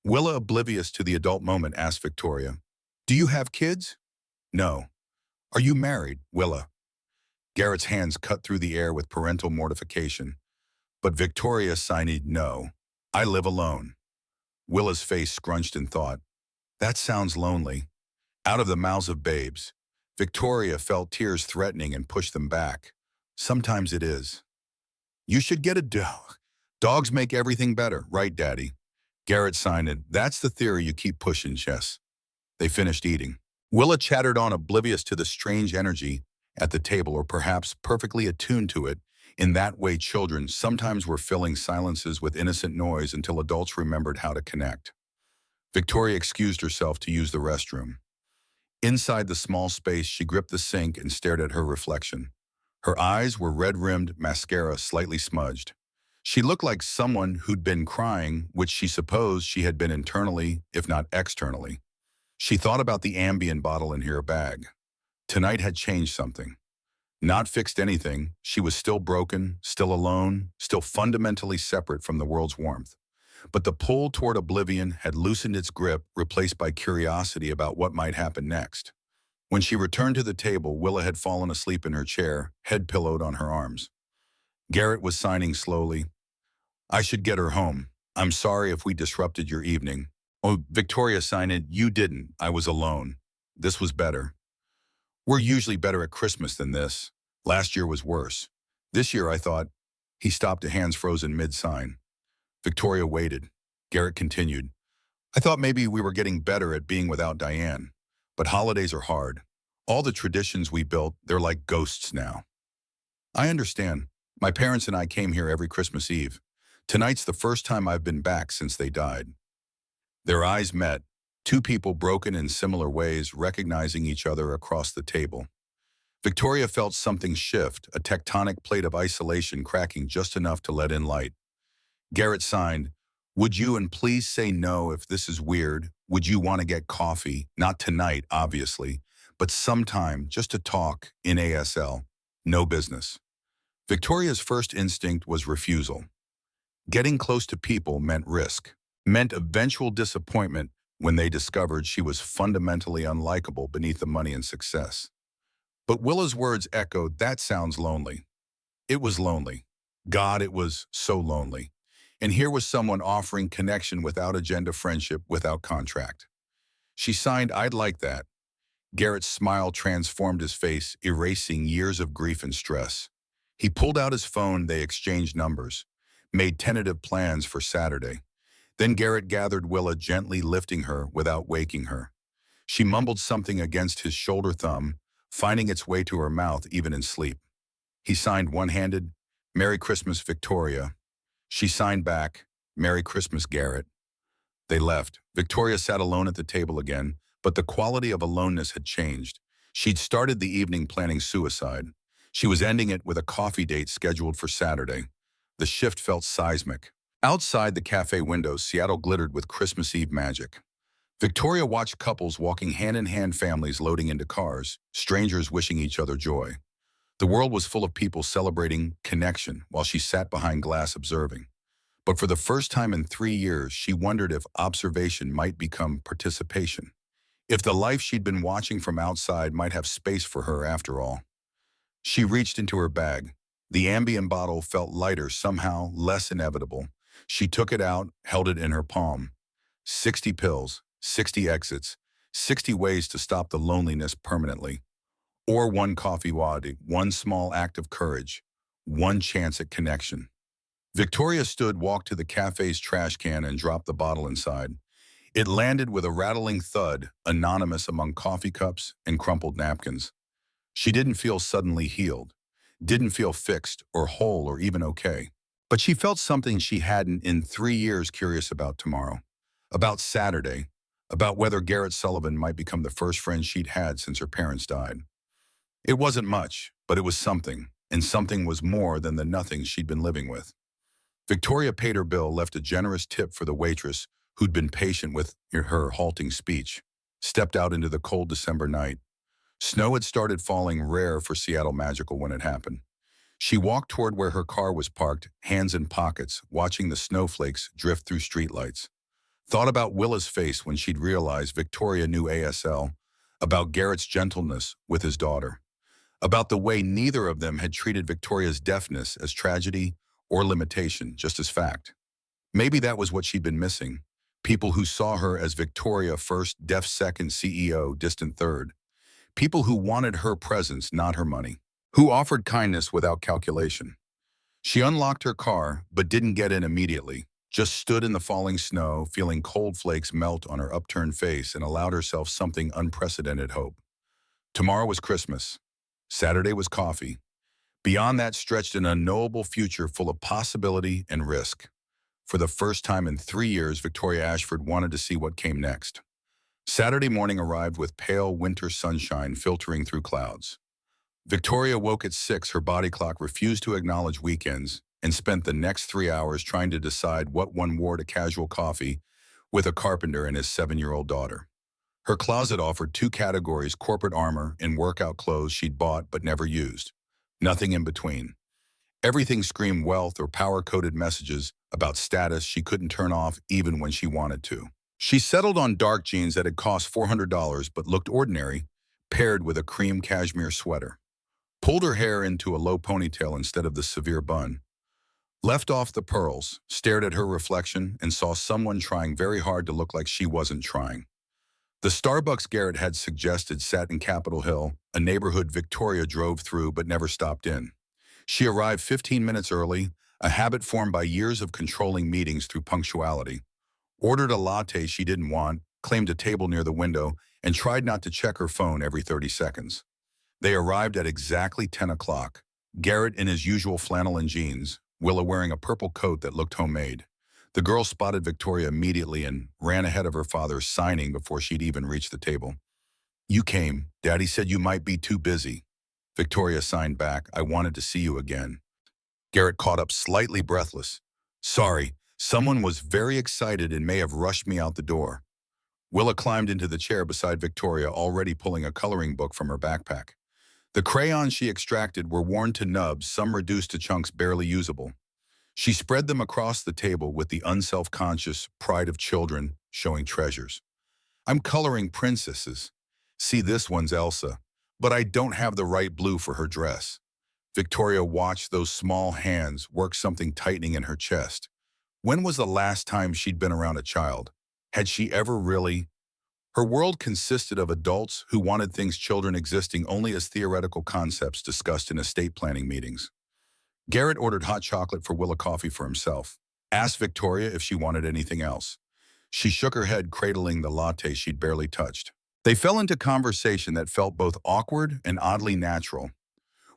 Willa, oblivious to the adult moment, asked Victoria, "Do you have kids?" "No." "Are you married?" "Willa." Garrett's hands cut through the air with parental mortification. But Victoria sighed, "No. I live alone." Willa's face scrunched in thought. That sounds lonely. Out of the mouths of babes. Victoria felt tears threatening and pushed them back. Sometimes it is. You should get a dog. Dogs make everything better, right, Daddy? Garrett signed, "That's the theory you keep pushing, Chess." They finished eating. Willa chattered on, oblivious to the strange energy at the table, or perhaps perfectly attuned to it. In that way, children sometimes were filling silences with innocent noise until adults remembered how to connect. Victoria excused herself to use the restroom. Inside the small space, she gripped the sink and stared at her reflection. Her eyes were red-rimmed, mascara slightly smudged. She looked like someone who'd been crying, which she supposed she had been internally, if not externally. She thought about the Ambien bottle in her bag. Tonight had changed something. Not fixed anything. She was still broken, still alone, still fundamentally separate from the world's warmth. But the pull toward oblivion had loosened its grip, replaced by curiosity about what might happen next. When she returned to the table, Willa had fallen asleep in her chair, head pillowed on her arms. Garrett was signing slowly. "I should get her home. I'm sorry if we disrupted your evening." "Oh," Victoria signed, "You didn't. I was alone. This was better. We're usually better at Christmas than this. Last year was worse. This year I thought—" He stopped, hands frozen mid-sign. Victoria waited. Garrett continued, "I thought maybe we were getting better at being without Diane. But holidays are hard. All the traditions we built, they're like ghosts now." "I understand. My parents and I came here every Christmas Eve. Tonight's the first time I've been back since they died." Their eyes met, two people broken in similar ways, recognizing each other across the table. Victoria felt something shift, a tectonic plate of isolation cracking just enough to let in light. Garrett signed, "Would you, and please say no if this is weird, would you want to get coffee? Not tonight, obviously, but sometime, just to talk, in ASL. No business." Victoria's first instinct was refusal. Getting close to people meant risk, meant eventual disappointment when they discovered she was fundamentally unlikable beneath the money and success. But Willa's words echoed, "That sounds lonely." It was lonely. God, it was so lonely. And here was someone offering connection without agenda, friendship without contract. She signed, "I'd like that." Garrett's smile transformed his face, erasing years of grief and stress. He pulled out his phone, they exchanged numbers, made tentative plans for Saturday. Then Garrett gathered Willa, gently lifting her without waking her. She mumbled something against his shoulder thumb, finding its way to her mouth even in sleep. He signed one-handed, "Merry Christmas, Victoria." She signed back, "Merry Christmas, Garrett." They left. Victoria sat alone at the table again, but the quality of aloneness had changed. She'd started the evening planning suicide. She was ending it with a coffee date scheduled for Saturday. The shift felt seismic. Outside the cafe windows, Seattle glittered with Christmas Eve magic. Victoria watched couples walking hand-in-hand, families loading into cars, strangers wishing each other joy. The world was full of people celebrating connection while she sat behind glass observing. But for the first time in 3 years, she wondered if observation might become participation. If the life she'd been watching from outside might have space for her after all. She reached into her bag. The Ambien bottle felt lighter, somehow less inevitable. She took it out, held it in her palm. 60 pills, 60 exits, 60 ways to stop the loneliness permanently. Or one coffee wadi, one small act of courage, one chance at connection. Victoria stood, walked to the cafe's trash can and dropped the bottle inside. It landed with a rattling thud, anonymous among coffee cups and crumpled napkins. She didn't feel suddenly healed, didn't feel fixed or whole or even okay. But she felt something she hadn't in 3 years, curious about tomorrow, about Saturday, about whether Garrett Sullivan might become the first friend she'd had since her parents died. It wasn't much, but it was something, and something was more than the nothing she'd been living with. Victoria paid her bill, left a generous tip for the waitress who'd been patient with her halting speech, stepped out into the cold December night. Snow had started falling, rare for Seattle Magical when it happened. She walked toward where her car was parked, hands in pockets, watching the snowflakes drift through streetlights. Thought about Willa's face when she'd realized Victoria knew ASL, about Garrett's gentleness with his daughter, about the way neither of them had treated Victoria's deafness as tragedy or limitation, just as fact. Maybe that was what she'd been missing. People who saw her as Victoria first, deaf second, CEO, distant third. People who wanted her presence, not her money. Who offered kindness without calculation. She unlocked her car, but didn't get in immediately. Just stood in the falling snow, feeling cold flakes melt on her upturned face, and allowed herself something unprecedented hope. Tomorrow was Christmas. Saturday was coffee. Beyond that stretched an unknowable future full of possibility and risk. For the first time in 3 years, Victoria Ashford wanted to see what came next. Saturday morning arrived with pale winter sunshine filtering through clouds. Victoria woke at 6, her body clock refused to acknowledge weekends, and spent the next 3 hours trying to decide what one wore to casual coffee with a carpenter and his 7-year-old daughter. Her closet offered 2 categories: corporate armor and workout clothes she'd bought but never used. Nothing in between. Everything screamed wealth or power-coded messages about status she couldn't turn off even when she wanted to. She settled on dark jeans that had cost $400 but looked ordinary, paired with a cream cashmere sweater. Pulled her hair into a low ponytail instead of the severe bun. Left off the pearls, stared at her reflection, and saw someone trying very hard to look like she wasn't trying. The Starbucks Garrett had suggested sat in Capitol Hill, a neighborhood Victoria drove through but never stopped in. She arrived 15 minutes early, a habit formed by years of controlling meetings through punctuality. Ordered a latte she didn't want, claimed a table near the window, and tried not to check her phone every 30 seconds. They arrived at exactly 10 o'clock. Garrett in his usual flannel and jeans, Willa wearing a purple coat that looked homemade. The girl spotted Victoria immediately and ran ahead of her father, signing before she'd even reached the table. "You came. Daddy said you might be too busy." Victoria signed back, "I wanted to see you again." Garrett caught up, slightly breathless. "Sorry, someone was very excited and may have rushed me out the door." Willa climbed into the chair beside Victoria, already pulling a coloring book from her backpack. The crayons she extracted were worn to nubs, some reduced to chunks barely usable. She spread them across the table with the unself-conscious pride of children showing treasures. "I'm coloring princesses. See, this one's Elsa, but I don't have the right blue for her dress." Victoria watched those small hands work, something tightening in her chest. When was the last time she'd been around a child? Had she ever really? Her world consisted of adults who wanted things children existing only as theoretical concepts discussed in estate planning meetings. Garrett ordered hot chocolate for Willa, coffee for himself. Asked Victoria if she wanted anything else. She shook her head, cradling the latte she'd barely touched. They fell into conversation that felt both awkward and oddly natural.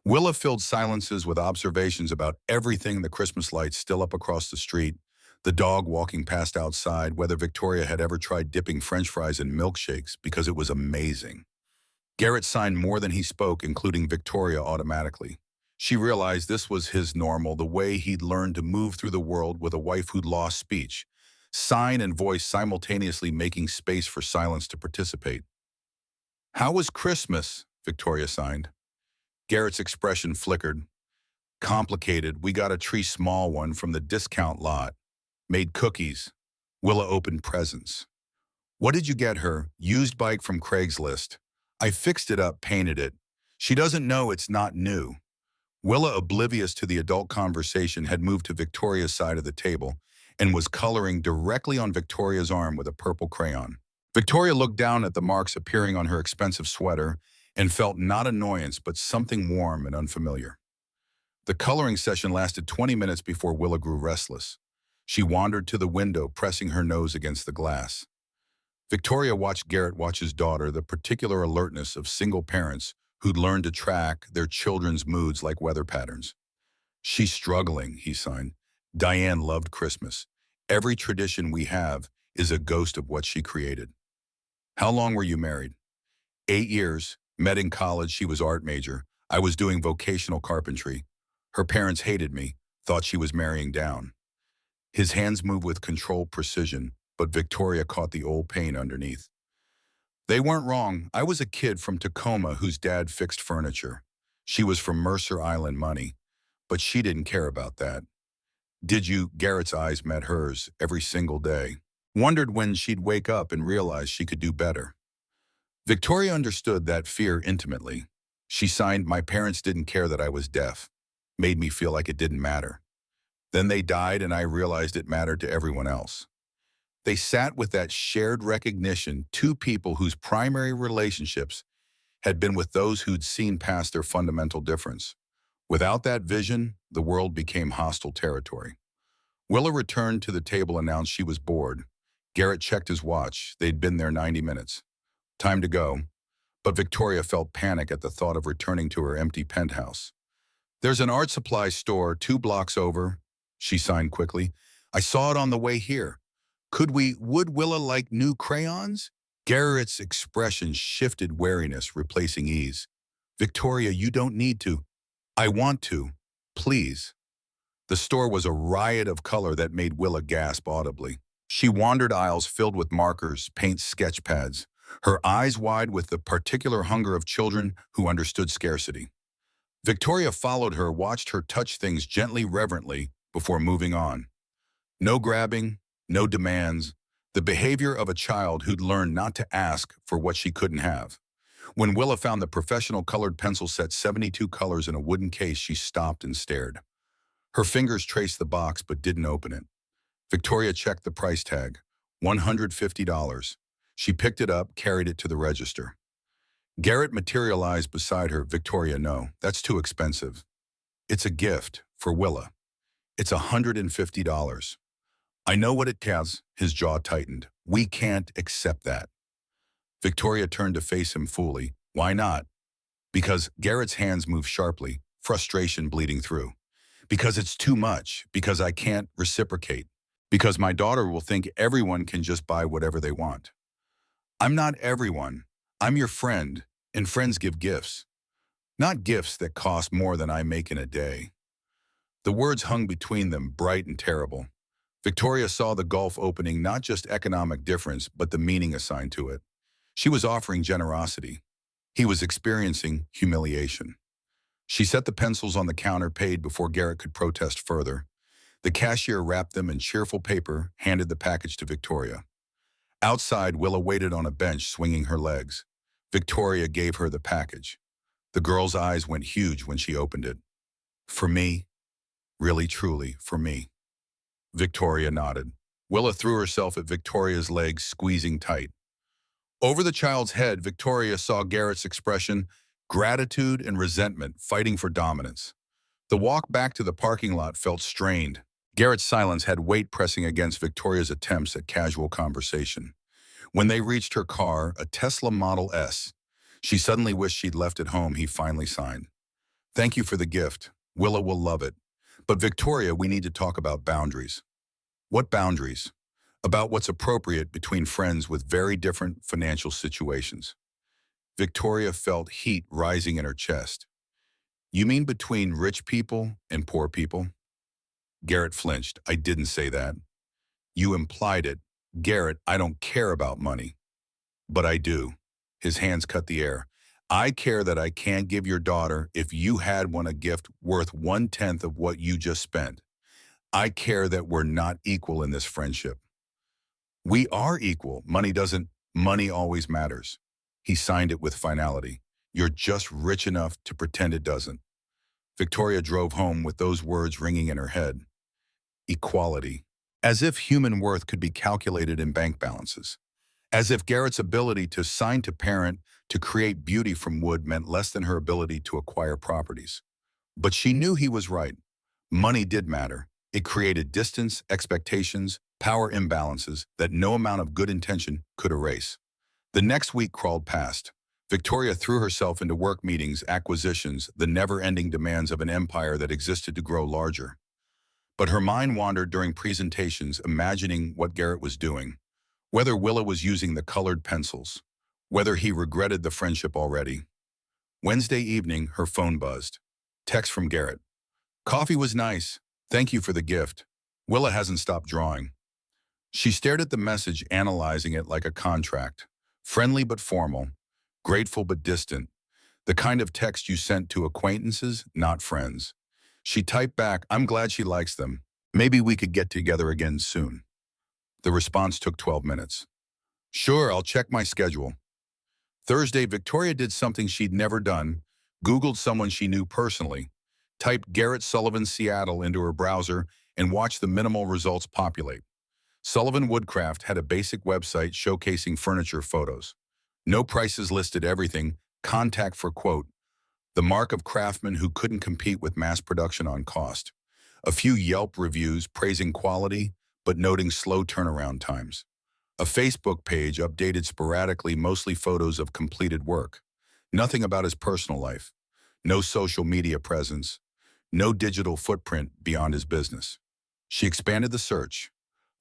Willa filled silences with observations about everything: the Christmas lights still up across the street, the dog walking past outside, whether Victoria had ever tried dipping French fries in milkshakes, because it was amazing. Garrett signed more than he spoke, including Victoria automatically. She realized this was his normal, the way he'd learned to move through the world with a wife who'd lost speech. Sign and voice simultaneously, making space for silence to participate. "How was Christmas?" Victoria signed. Garrett's expression flickered. "Complicated. We got a tree, small one, from the discount lot. Made cookies." Willa opened presents. "What did you get her?" "Used bike from Craigslist. I fixed it up, painted it. She doesn't know it's not new." Willa, oblivious to the adult conversation, had moved to Victoria's side of the table and was coloring directly on Victoria's arm with a purple crayon. Victoria looked down at the marks appearing on her expensive sweater and felt not annoyance but something warm and unfamiliar. The coloring session lasted 20 minutes before Willa grew restless. She wandered to the window, pressing her nose against the glass. Victoria watched Garrett watch his daughter, the particular alertness of single parents who'd learned to track their children's moods like weather patterns. "She's struggling," he signed. "Diane loved Christmas. Every tradition we have is a ghost of what she created." "How long were you married?" 8 years. Met in college. She was art major. I was doing vocational carpentry. Her parents hated me, thought she was marrying down. His hands moved with controlled precision, but Victoria caught the old pain underneath. They weren't wrong. I was a kid from Tacoma whose dad fixed furniture. She was from Mercer Island money, but she didn't care about that. Did you? Garrett's eyes met hers every single day. Wondered when she'd wake up and realize she could do better. Victoria understood that fear intimately. She signed, "My parents didn't care that I was deaf." Made me feel like it didn't matter. Then they died and I realized it mattered to everyone else. They sat with that shared recognition, two people whose primary relationships had been with those who'd seen past their fundamental difference. Without that vision, the world became hostile territory. Willa returned to the table and announced she was bored. Garrett checked his watch. They'd been there 90 minutes. Time to go. But Victoria felt panic at the thought of returning to her empty penthouse. "There's an art supply store 2 blocks over," she signed quickly. "I saw it on the way here. Would Willa like new crayons?" Garrett's expression shifted, wariness replacing ease. "Victoria, you don't need to." "I want to. Please." The store was a riot of color that made Willa gasp audibly. She wandered aisles filled with markers, paint, sketch pads, her eyes wide with the particular hunger of children who understood scarcity. Victoria followed her, watched her touch things gently, reverently, before moving on. No grabbing, no demands, the behavior of a child who'd learned not to ask for what she couldn't have. When Willa found the professional colored pencil set, 72 colors in a wooden case, she stopped and stared. Her fingers traced the box but didn't open it. Victoria checked the price tag, $150. She picked it up, carried it to the register. Garrett materialized beside her. "Victoria, no, that's too expensive. It's a gift for Willa. It's $150. "I know what it has." His jaw tightened. "We can't accept that." Victoria turned to face him fully. "Why not?" "Because," Garrett's hands moved sharply, frustration bleeding through. "Because it's too much. Because I can't reciprocate. Because my daughter will think everyone can just buy whatever they want." "I'm not everyone. I'm your friend, and friends give gifts. Not gifts that cost more than I make in a day." The words hung between them, bright and terrible. Victoria saw the gulf opening, not just economic difference, but the meaning assigned to it. She was offering generosity. He was experiencing humiliation. She set the pencils on the counter, paid before Garrett could protest further. The cashier wrapped them in cheerful paper, handed the package to Victoria. Outside, Willa waited on a bench, swinging her legs. Victoria gave her the package. The girl's eyes went huge when she opened it. "For me? Really, truly, for me?" Victoria nodded. Willa threw herself at Victoria's legs, squeezing tight. Over the child's head, Victoria saw Garrett's expression, gratitude and resentment fighting for dominance. The walk back to the parking lot felt strained. Garrett's silence had weight pressing against Victoria's attempts at casual conversation. When they reached her car, a Tesla Model S, she suddenly wished she'd left it home. He finally signed. "Thank you for the gift. Willa will love it. But Victoria, we need to talk about boundaries." "What boundaries?" "About what's appropriate between friends with very different financial situations." Victoria felt heat rising in her chest. "You mean between rich people and poor people?" Garrett flinched. "I didn't say that." "You implied it." "Garrett, I don't care about money." "But I do." His hands cut the air. "I care that I can't give your daughter, if you had one, a gift worth 1/10 of what you just spent. I care that we're not equal in this friendship." "We are equal. Money always matters." He signed it with finality. "You're just rich enough to pretend it doesn't." Victoria drove home with those words ringing in her head. Equality. As if human worth could be calculated in bank balances. As if Garrett's ability to sign to parent, to create beauty from wood, meant less than her ability to acquire properties. But she knew he was right. Money did matter. It created distance, expectations, power imbalances that no amount of good intention could erase. The next week crawled past. Victoria threw herself into work meetings, acquisitions, the never-ending demands of an empire that existed to grow larger. But her mind wandered during presentations, imagining what Garrett was doing. Whether Willa was using the colored pencils. Whether he regretted the friendship already. Wednesday evening, her phone buzzed. Text from Garrett. "Coffee was nice. Thank you for the gift. Willa hasn't stopped drawing. She stared at the message, analyzing it like a contract. Friendly but formal, grateful but distant, the kind of text you sent to acquaintances, not friends. She typed back, "I'm glad she likes them. Maybe we could get together again soon." The response took 12 minutes. "Sure, I'll check my schedule." Thursday, Victoria did something she'd never done, Googled someone she knew personally, typed Garrett Sullivan Seattle into her browser, and watched the minimal results populate. Sullivan Woodcraft had a basic website showcasing furniture photos. No prices listed, everything, contact for quote, the mark of craftsmen who couldn't compete with mass production on cost. A few Yelp reviews praising quality, but noting slow turnaround times. A Facebook page updated sporadically, mostly photos of completed work. Nothing about his personal life. No social media presence. No digital footprint beyond his business. She expanded the search,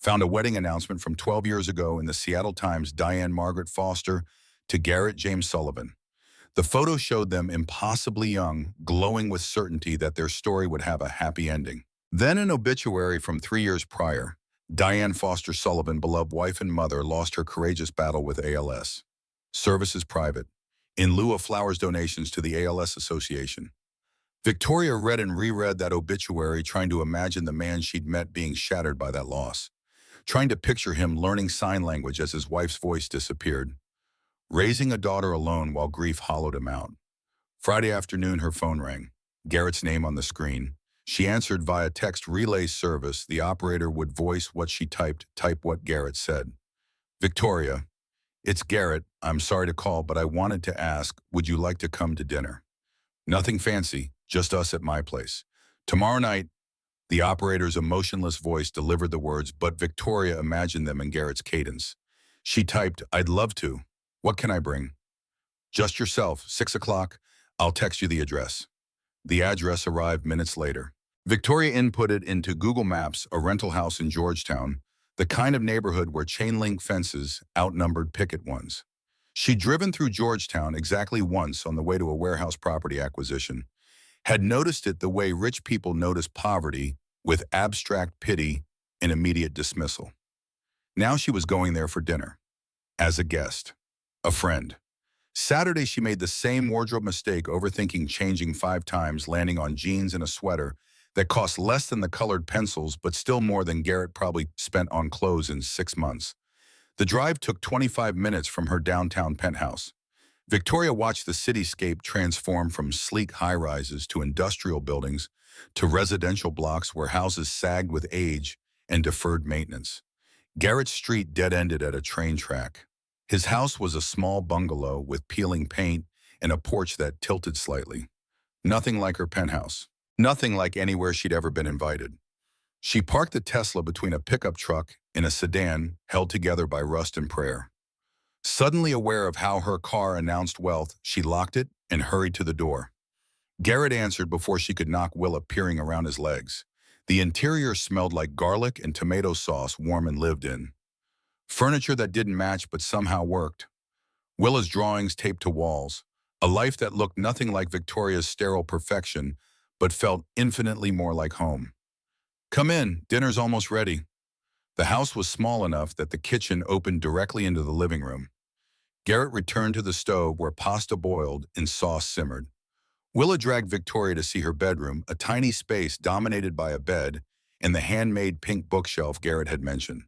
found a wedding announcement from 12 years ago in the Seattle Times, Diane Margaret Foster to Garrett James Sullivan. The photo showed them impossibly young, glowing with certainty that their story would have a happy ending. Then an obituary from 3 years prior. Diane Foster Sullivan, beloved wife and mother, lost her courageous battle with ALS. Services private. In lieu of flowers, donations to the ALS Association. Victoria read and reread that obituary, trying to imagine the man she'd met being shattered by that loss. Trying to picture him learning sign language as his wife's voice disappeared. Raising a daughter alone while grief hollowed him out. Friday afternoon, her phone rang. Garrett's name on the screen. She answered via text relay service. The operator would voice what she typed, type what Garrett said. "Victoria, it's Garrett. I'm sorry to call, but I wanted to ask, would you like to come to dinner? Nothing fancy, just us at my place. Tomorrow night." The operator's emotionless voice delivered the words, but Victoria imagined them in Garrett's cadence. She typed, "I'd love to. What can I bring?" "Just yourself, 6 o'clock. I'll text you the address." The address arrived minutes later. Victoria inputted into Google Maps a rental house in Georgetown, the kind of neighborhood where chain-link fences outnumbered picket ones. She'd driven through Georgetown exactly once on the way to a warehouse property acquisition, had noticed it the way rich people notice poverty, with abstract pity and immediate dismissal. Now she was going there for dinner. As a guest. A friend. Saturday, she made the same wardrobe mistake, overthinking changing 5 times, landing on jeans and a sweater that cost less than the colored pencils, but still more than Garrett probably spent on clothes in 6 months. The drive took 25 minutes from her downtown penthouse. Victoria watched the cityscape transform from sleek high-rises to industrial buildings to residential blocks where houses sagged with age and deferred maintenance. Garrett's street dead-ended at a train track. His house was a small bungalow with peeling paint and a porch that tilted slightly. Nothing like her penthouse. Nothing like anywhere she'd ever been invited. She parked the Tesla between a pickup truck and a sedan held together by rust and prayer. Suddenly aware of how her car announced wealth, she locked it and hurried to the door. Garrett answered before she could knock, Willa peering around his legs. The interior smelled like garlic and tomato sauce, warm and lived in. Furniture that didn't match but somehow worked. Willa's drawings taped to walls. A life that looked nothing like Victoria's sterile perfection, but felt infinitely more like home. "Come in, dinner's almost ready." The house was small enough that the kitchen opened directly into the living room. Garrett returned to the stove where pasta boiled and sauce simmered. Willa dragged Victoria to see her bedroom, a tiny space dominated by a bed and the handmade pink bookshelf Garrett had mentioned.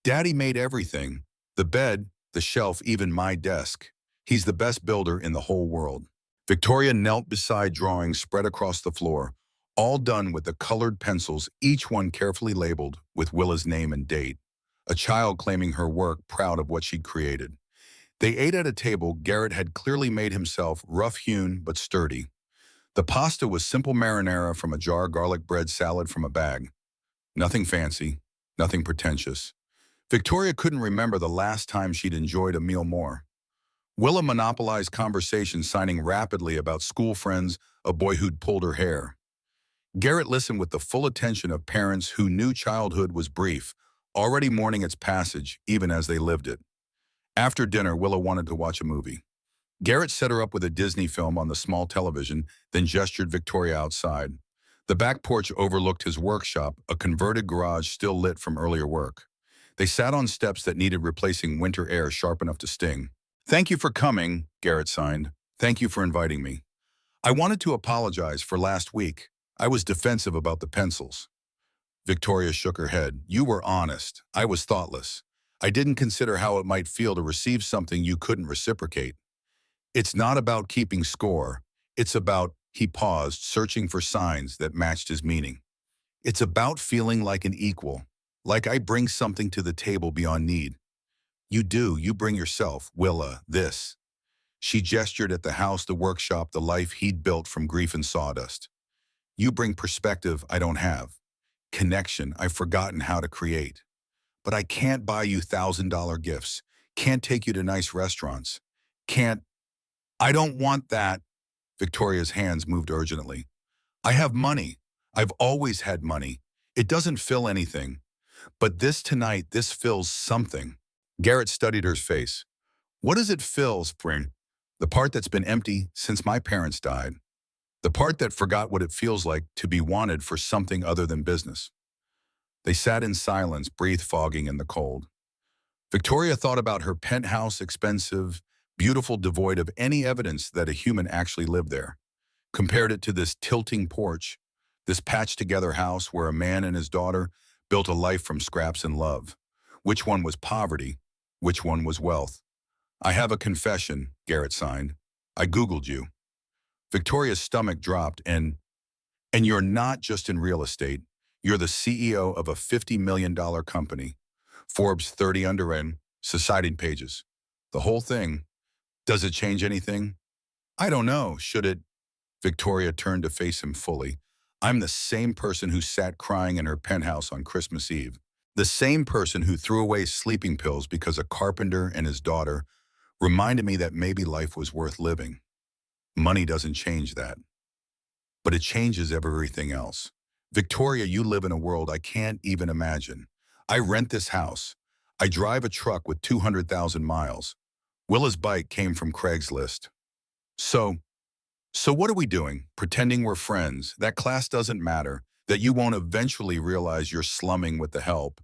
"Daddy made everything. The bed, the shelf, even my desk. He's the best builder in the whole world." Victoria knelt beside drawings spread across the floor, all done with the colored pencils, each one carefully labeled with Willa's name and date. A child claiming her work, proud of what she'd created. They ate at a table Garrett had clearly made himself, rough-hewn but sturdy. The pasta was simple marinara from a jar, garlic bread salad from a bag. Nothing fancy, nothing pretentious. Victoria couldn't remember the last time she'd enjoyed a meal more. Willa monopolized conversation, signing rapidly about school friends, a boy who'd pulled her hair. Garrett listened with the full attention of parents who knew childhood was brief, already mourning its passage, even as they lived it. After dinner, Willa wanted to watch a movie. Garrett set her up with a Disney film on the small television, then gestured Victoria outside. The back porch overlooked his workshop, a converted garage still lit from earlier work. They sat on steps that needed replacing winter air sharp enough to sting. "Thank you for coming," Garrett signed. "Thank you for inviting me. I wanted to apologize for last week. I was defensive about the pencils." Victoria shook her head. "You were honest. I was thoughtless. I didn't consider how it might feel to receive something you couldn't reciprocate. It's not about keeping score. It's about," he paused, searching for signs that matched his meaning. "It's about feeling like an equal, like I bring something to the table beyond need." "You do. You bring yourself, Willa, this." She gestured at the house, the workshop, the life he'd built from grief and sawdust. "You bring perspective I don't have, connection I've forgotten how to create. But I can't buy you $1,000 gifts, can't take you to nice restaurants, can't—" "I don't want that." Victoria's hands moved urgently. "I have money. I've always had money. It doesn't fill anything. But this tonight, this fills something." Garrett studied her face. "What does it fill, Spring?" "The part that's been empty since my parents died. The part that forgot what it feels like to be wanted for something other than business." They sat in silence, breath fogging in the cold. Victoria thought about her penthouse, expensive, beautiful, devoid of any evidence that a human actually lived there. Compared it to this tilting porch, this patched-together house where a man and his daughter built a life from scraps and love. Which one was poverty? Which one was wealth? "I have a confession," Garrett signed. "I Googled you." Victoria's stomach dropped. And you're not just in real estate. You're the CEO of a $50 million company. Forbes 30 under and society pages. The whole thing. Does it change anything?" "I don't know. Should it?" Victoria turned to face him fully. "I'm the same person who sat crying in her penthouse on Christmas Eve. The same person who threw away sleeping pills because a carpenter and his daughter reminded me that maybe life was worth living. Money doesn't change that. But it changes everything else. Victoria, you live in a world I can't even imagine. I rent this house. I drive a truck with 200,000 miles. Willa's bike came from Craigslist. So what are we doing? Pretending we're friends, that class doesn't matter, that you won't eventually realize you're slumming with the help."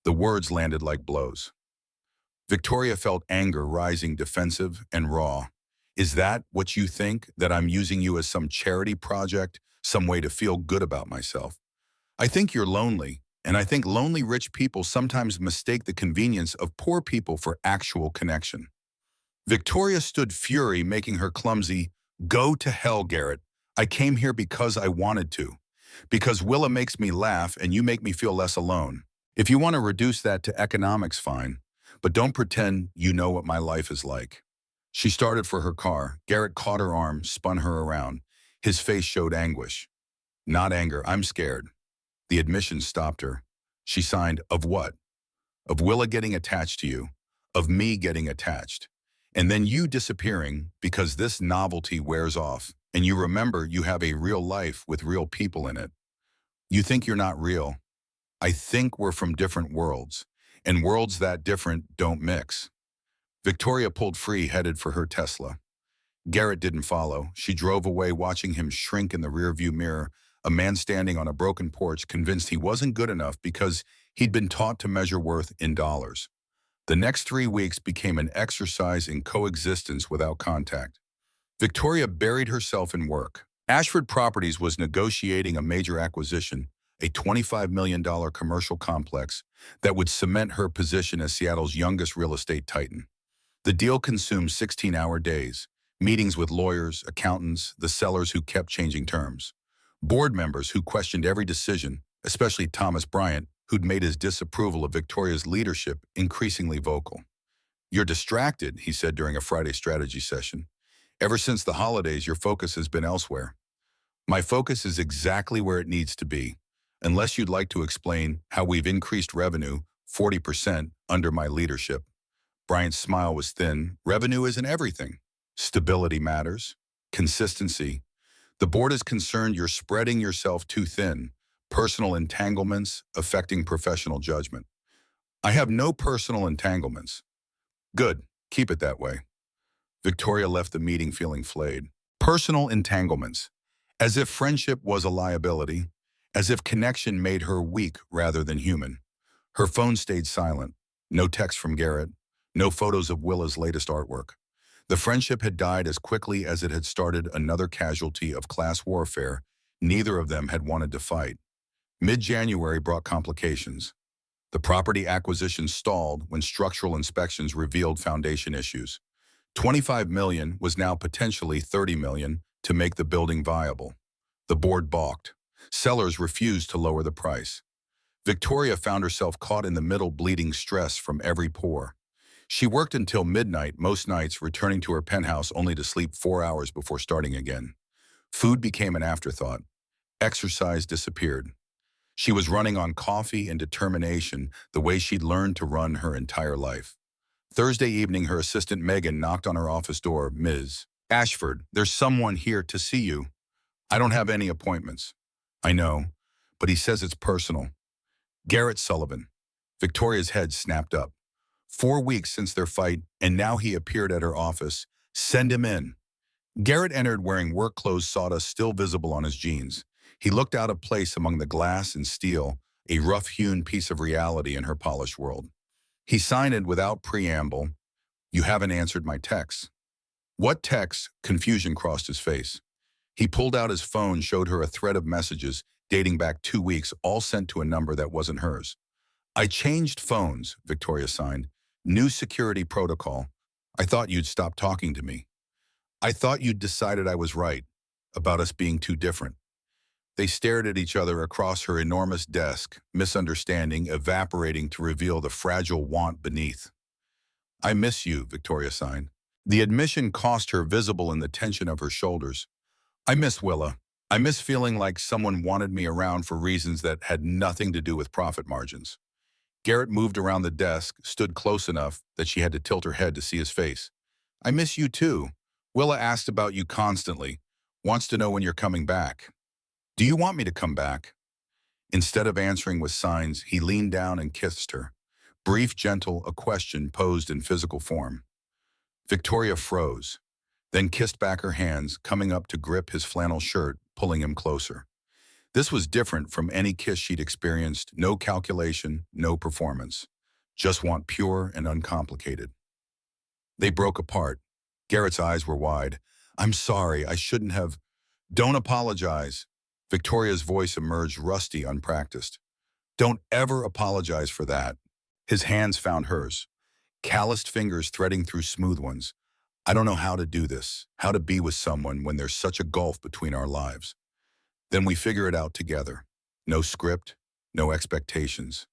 The words landed like blows. Victoria felt anger rising, defensive and raw. "Is that what you think, that I'm using you as some charity project, some way to feel good about myself? I think you're lonely, and I think lonely rich people sometimes mistake the convenience of poor people for actual connection." Victoria stood fury, making her clumsy. "Go to hell, Garrett. I came here because I wanted to. Because Willa makes me laugh and you make me feel less alone. If you want to reduce that to economics, fine. But don't pretend you know what my life is like." She started for her car. Garrett caught her arm, spun her around. His face showed anguish. "Not anger, I'm scared." The admission stopped her. She signed, "Of what?" "Of Willa getting attached to you. Of me getting attached. And then you disappearing because this novelty wears off, and you remember you have a real life with real people in it. You think you're not real. I think we're from different worlds, and worlds that different don't mix." Victoria pulled free, headed for her Tesla. Garrett didn't follow. She drove away, watching him shrink in the rearview mirror, a man standing on a broken porch, convinced he wasn't good enough because he'd been taught to measure worth in dollars. The next 3 weeks became an exercise in coexistence without contact. Victoria buried herself in work. Ashford Properties was negotiating a major acquisition, a $25 million commercial complex that would cement her position as Seattle's youngest real estate titan. The deal consumed 16-hour days, meetings with lawyers, accountants, the sellers who kept changing terms, board members who questioned every decision, especially Thomas Bryant, who'd made his disapproval of Victoria's leadership increasingly vocal. "You're distracted," he said during a Friday strategy session. "Ever since the holidays, your focus has been elsewhere." "My focus is exactly where it needs to be, unless you'd like to explain how we've increased revenue 40% under my leadership." Bryant's smile was thin. "Revenue isn't everything. Stability matters. Consistency. The board is concerned you're spreading yourself too thin. Personal entanglements affecting professional judgment." "I have no personal entanglements." "Good. Keep it that way." Victoria left the meeting feeling flayed. Personal entanglements. As if friendship was a liability, as if connection made her weak rather than human. Her phone stayed silent. No text from Garrett, no photos of Willa's latest artwork. The friendship had died as quickly as it had started, another casualty of class warfare. Neither of them had wanted to fight. Mid-January brought complications. The property acquisition stalled when structural inspections revealed foundation issues. 25 million was now potentially 30 million to make the building viable. The board balked. Sellers refused to lower the price. Victoria found herself caught in the middle, bleeding stress from every pore. She worked until midnight most nights, returning to her penthouse only to sleep 4 hours before starting again. Food became an afterthought. Exercise disappeared. She was running on coffee and determination, the way she'd learned to run her entire life. Thursday evening, her assistant Megan knocked on her office door. "Ms. Ashford, there's someone here to see you." "I don't have any appointments." "I know, but he says it's personal." "Garrett Sullivan." Victoria's head snapped up. 4 weeks since their fight, and now he appeared at her office. "Send him in." Garrett entered wearing work clothes, sawdust still visible on his jeans. He looked out of place among the glass and steel, a rough-hewn piece of reality in her polished world. He signed it without preamble. "You haven't answered my texts." "What texts?" Confusion crossed his face. He pulled out his phone, showed her a thread of messages dating back 2 weeks, all sent to a number that wasn't hers. "I changed phones," Victoria signed. "New security protocol. I thought you'd stop talking to me. I thought you'd decided I was right, about us being too different." They stared at each other across her enormous desk, misunderstanding evaporating to reveal the fragile want beneath. "I miss you," Victoria signed. The admission cost her visible in the tension of her shoulders. "I miss Willa. I miss feeling like someone wanted me around for reasons that had nothing to do with profit margins." Garrett moved around the desk, stood close enough that she had to tilt her head to see his face. "I miss you too. Willa asked about you constantly. Wants to know when you're coming back." "Do you want me to come back?" Instead of answering with signs, he leaned down and kissed her. Brief, gentle, a question posed in physical form. Victoria froze, then kissed back her hands, coming up to grip his flannel shirt, pulling him closer. This was different from any kiss she'd experienced. No calculation, no performance. Just want pure and uncomplicated. They broke apart. Garrett's eyes were wide. "I'm sorry, I shouldn't have." "Don't apologize." Victoria's voice emerged rusty, unpracticed. "Don't ever apologize for that." His hands found hers, calloused fingers threading through smooth ones. "I don't know how to do this, how to be with someone when there's such a gulf between our lives. Then we figure it out together. No script, no expectations.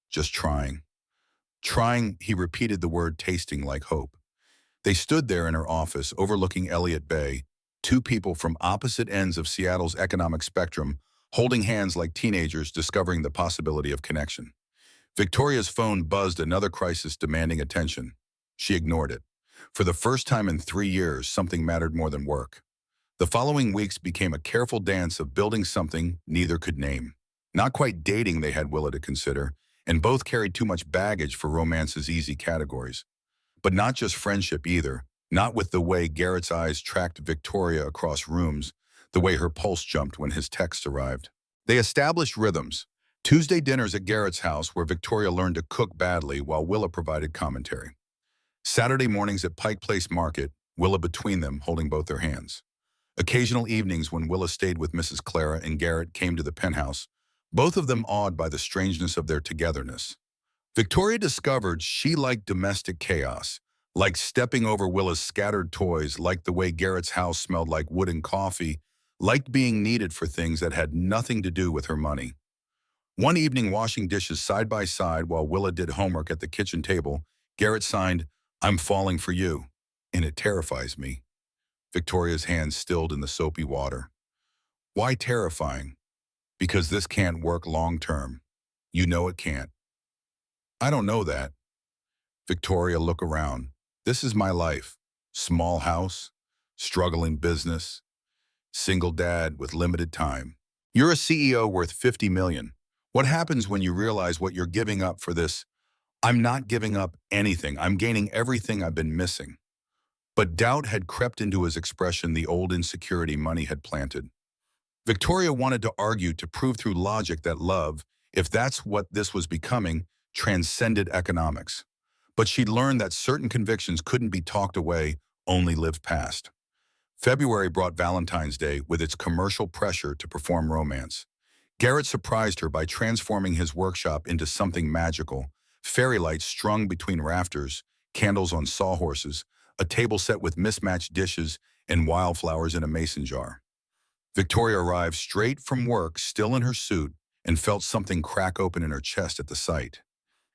Just trying." Trying, he repeated the word, tasting like hope. They stood there in her office, overlooking Elliott Bay, two people from opposite ends of Seattle's economic spectrum, holding hands like teenagers discovering the possibility of connection. Victoria's phone buzzed, another crisis demanding attention. She ignored it. For the first time in 3 years, something mattered more than work. The following weeks became a careful dance of building something neither could name. Not quite dating, they had Willa to consider, and both carried too much baggage for romance's easy categories. But not just friendship either, not with the way Garrett's eyes tracked Victoria across rooms, the way her pulse jumped when his text arrived. They established rhythms. Tuesday dinners at Garrett's house, where Victoria learned to cook badly while Willa provided commentary. Saturday mornings at Pike Place Market, Willa between them, holding both their hands. Occasional evenings when Willa stayed with Mrs. Clara and Garrett came to the penthouse, both of them awed by the strangeness of their togetherness. Victoria discovered she liked domestic chaos, liked stepping over Willa's scattered toys, liked the way Garrett's house smelled like wood and coffee, liked being needed for things that had nothing to do with her money. One evening, washing dishes side by side while Willa did homework at the kitchen table, Garrett signed, "I'm falling for you, and it terrifies me." Victoria's hands stilled in the soapy water. "Why terrifying?" "Because this can't work long term. You know it can't." "I don't know that." Victoria, look around. "This is my life. Small house, struggling business, single dad with limited time. You're a CEO worth 50 million. What happens when you realize what you're giving up for this?" "I'm not giving up anything. I'm gaining everything I've been missing." But doubt had crept into his expression, the old insecurity money had planted. Victoria wanted to argue to prove through logic that love, if that's what this was becoming, transcended economics. But she'd learned that certain convictions couldn't be talked away, only lived past. February brought Valentine's Day with its commercial pressure to perform romance. Garrett surprised her by transforming his workshop into something magical: fairy lights strung between rafters, candles on sawhorses, a table set with mismatched dishes, and wildflowers in a mason jar. Victoria arrived straight from work, still in her suit, and felt something crack open in her chest at the sight.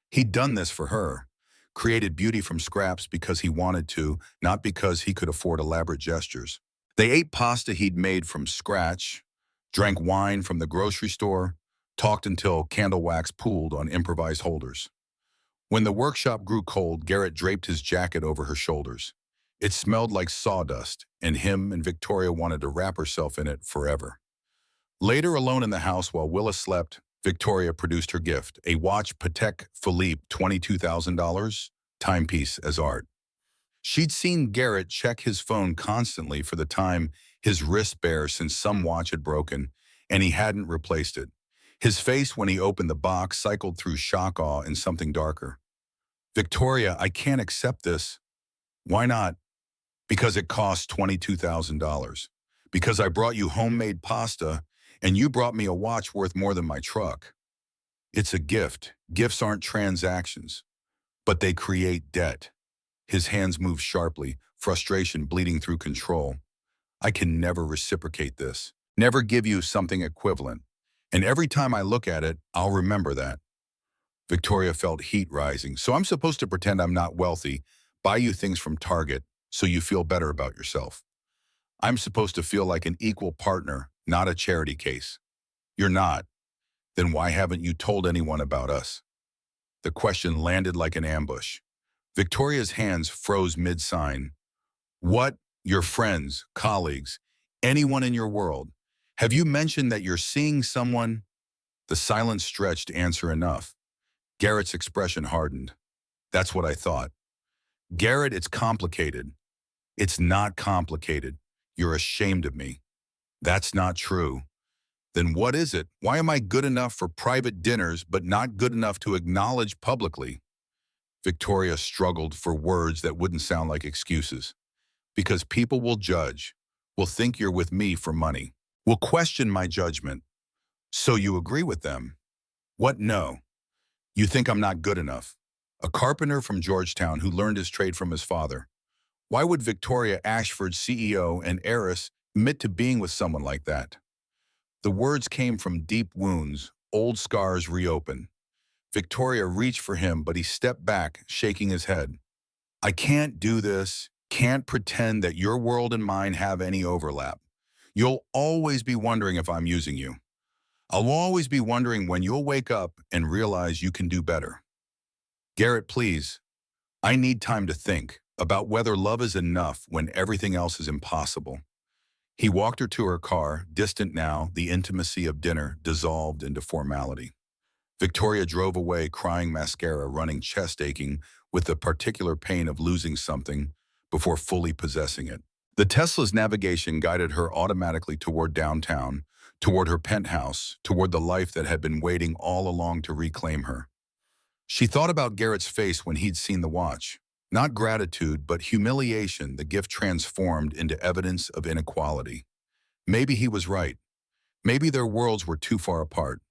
He'd done this for her, created beauty from scraps because he wanted to, not because he could afford elaborate gestures. They ate pasta he'd made from scratch, drank wine from the grocery store, talked until candle wax pooled on improvised holders. When the workshop grew cold, Garrett draped his jacket over her shoulders. It smelled like sawdust, and him and Victoria wanted to wrap herself in it forever. Later, alone in the house while Willa slept, Victoria produced her gift, a watch Patek Philippe $22,000 timepiece as art. She'd seen Garrett check his phone constantly for the time his wrist bare since some watch had broken, and he hadn't replaced it. His face when he opened the box cycled through shock, awe, and something darker. "Victoria, I can't accept this." "Why not?" "Because it costs $22,000. Because I brought you homemade pasta, and you brought me a watch worth more than my truck." "It's a gift. Gifts aren't transactions, but they create debt." His hands moved sharply, frustration bleeding through control. "I can never reciprocate this, never give you something equivalent. And every time I look at it, I'll remember that." Victoria felt heat rising. "So I'm supposed to pretend I'm not wealthy, buy you things from Target, so you feel better about yourself. I'm supposed to feel like an equal partner, not a charity case." "You're not. Then why haven't you told anyone about us?" The question landed like an ambush. Victoria's hands froze mid-sign. "What? Your friends, colleagues, anyone in your world? Have you mentioned that you're seeing someone?" The silence stretched answer enough. Garrett's expression hardened. "That's what I thought." "Garrett, it's complicated." "It's not complicated. You're ashamed of me." "That's not true." "Then what is it? Why am I good enough for private dinners but not good enough to acknowledge publicly?" Victoria struggled for words that wouldn't sound like excuses. "Because people will judge, will think you're with me for money, will question my judgment." "So you agree with them?" "What? No. You think I'm not good enough." A carpenter from Georgetown who learned his trade from his father. Why would Victoria Ashford, CEO and heiress, admit to being with someone like that? The words came from deep wounds, old scars reopened. Victoria reached for him, but he stepped back, shaking his head. "I can't do this, can't pretend that your world and mine have any overlap. You'll always be wondering if I'm using you. I'll always be wondering when you'll wake up and realize you can do better." "Garrett, please. I need time to think about whether love is enough when everything else is impossible." He walked her to her car, distant now, the intimacy of dinner dissolved into formality. Victoria drove away, crying mascara, running chest aching with the particular pain of losing something before fully possessing it. The Tesla's navigation guided her automatically toward downtown, toward her penthouse, toward the life that had been waiting all along to reclaim her. She thought about Garrett's face when he'd seen the watch. Not gratitude, but humiliation, the gift transformed into evidence of inequality. Maybe he was right. Maybe their worlds were too far apart.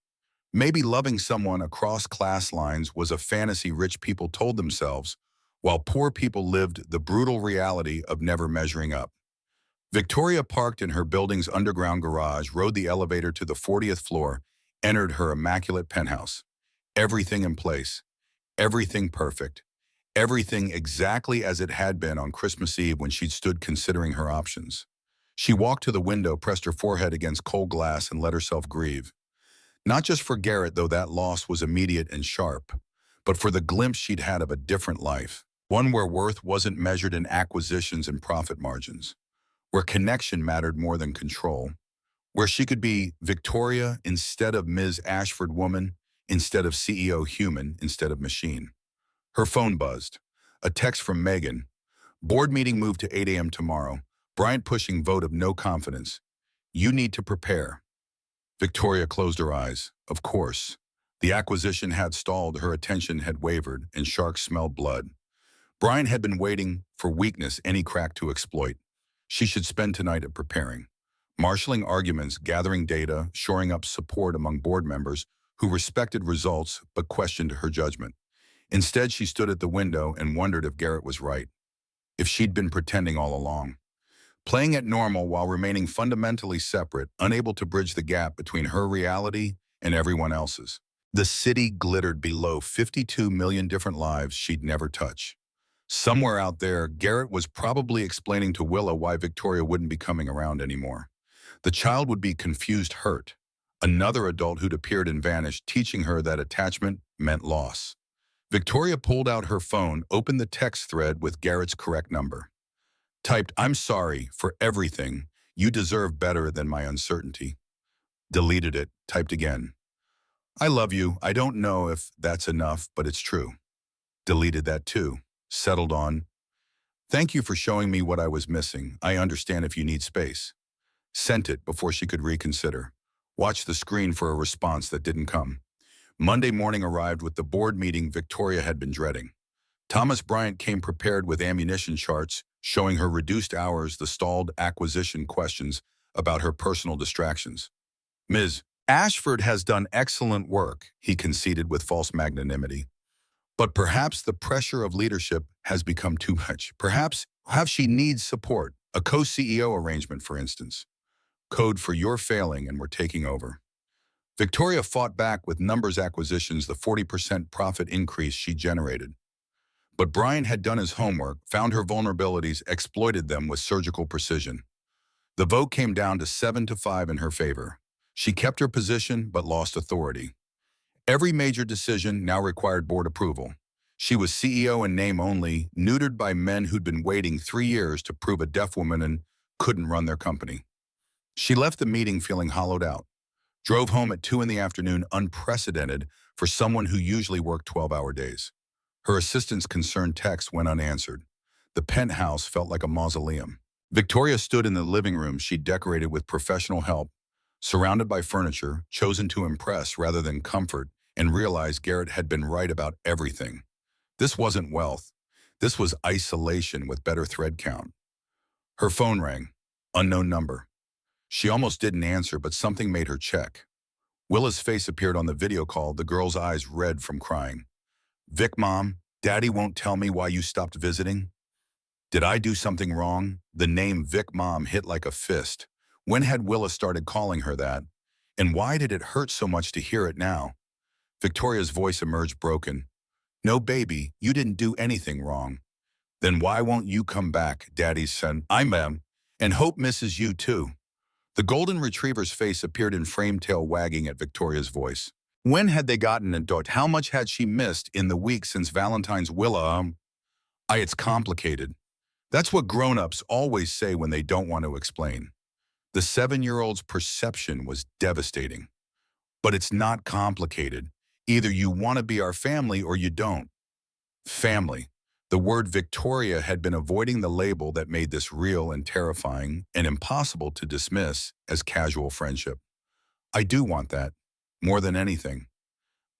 Maybe loving someone across class lines was a fantasy rich people told themselves, while poor people lived the brutal reality of never measuring up. Victoria parked in her building's underground garage, rode the elevator to the 40th floor, entered her immaculate penthouse. Everything in place. Everything perfect. Everything exactly as it had been on Christmas Eve when she'd stood considering her options. She walked to the window, pressed her forehead against cold glass, and let herself grieve. Not just for Garrett, though that loss was immediate and sharp, but for the glimpse she'd had of a different life, one where worth wasn't measured in acquisitions and profit margins, where connection mattered more than control, where she could be Victoria instead of Ms. Ashford woman, instead of CEO human, instead of machine. Her phone buzzed. A text from Megan. "Board meeting moved to 8 a.m. tomorrow. Bryant pushing vote of no confidence. You need to prepare." Victoria closed her eyes. Of course. The acquisition had stalled, her attention had wavered, and sharks smelled blood. Brian had been waiting for weakness, any crack to exploit. She should spend tonight at preparing. Marshalling arguments, gathering data, shoring up support among board members who respected results but questioned her judgment. Instead, she stood at the window and wondered if Garrett was right, if she'd been pretending all along. Playing it normal while remaining fundamentally separate, unable to bridge the gap between her reality and everyone else's. The city glittered below 52 million different lives she'd never touch. Somewhere out there, Garrett was probably explaining to Willa why Victoria wouldn't be coming around anymore. The child would be confused hurt. Another adult who'd appeared and vanished, teaching her that attachment meant loss. Victoria pulled out her phone, opened the text thread with Garrett's correct number. Typed, "I'm sorry for everything. You deserve better than my uncertainty." Deleted it, typed again. "I love you. I don't know if that's enough, but it's true." Deleted that too. Settled on, "Thank you for showing me what I was missing. I understand if you need space." Sent it before she could reconsider. Watched the screen for a response that didn't come. Monday morning arrived with the board meeting Victoria had been dreading. Thomas Bryant came prepared with ammunition charts showing her reduced hours, the stalled acquisition questions about her personal distractions. "Ms. Ashford has done excellent work," he conceded with false magnanimity. "But perhaps the pressure of leadership has become too much. Perhaps she needs support, a co-CEO arrangement, for instance. Code for you're failing and we're taking over." Victoria fought back with numbers acquisitions, the 40% profit increase she generated. But Brian had done his homework, found her vulnerabilities, exploited them with surgical precision. The vote came down to 7-5 in her favor. She kept her position but lost authority. Every major decision now required board approval. She was CEO in name only, neutered by men who'd been waiting 3 years to prove a deaf woman and couldn't run their company. She left the meeting feeling hollowed out. Drove home at 2 in the afternoon, unprecedented for someone who usually worked 12-hour days. Her assistant's concerned text went unanswered. The penthouse felt like a mausoleum. Victoria stood in the living room she'd decorated with professional help, surrounded by furniture, chosen to impress rather than comfort, and realized Garrett had been right about everything. This wasn't wealth. This was isolation with better thread count. Her phone rang. Unknown number. She almost didn't answer, but something made her check. Willa's face appeared on the video call, the girl's eyes red from crying. "Vic, Mom, Daddy won't tell me why you stopped visiting." Did I do something wrong? The name Vic Mom hit like a fist. When had Willa started calling her that? And why did it hurt so much to hear it now? Victoria's voice emerged broken. "No, baby, you didn't do anything wrong." "Then why won't you come back?" Daddy said. "I'm and Hope misses you too." The golden retriever's face appeared in frame, tail wagging at Victoria's voice. When had they gotten into it? How much had she missed in the week since Valentine's? Willa, it's complicated. That's what grown-ups always say when they don't want to explain. The 7-year-old's perception was devastating. But it's not complicated. Either you want to be our family or you don't. Family. The word Victoria had been avoiding the label that made this real and terrifying and impossible to dismiss as casual friendship. I do want that, more than anything.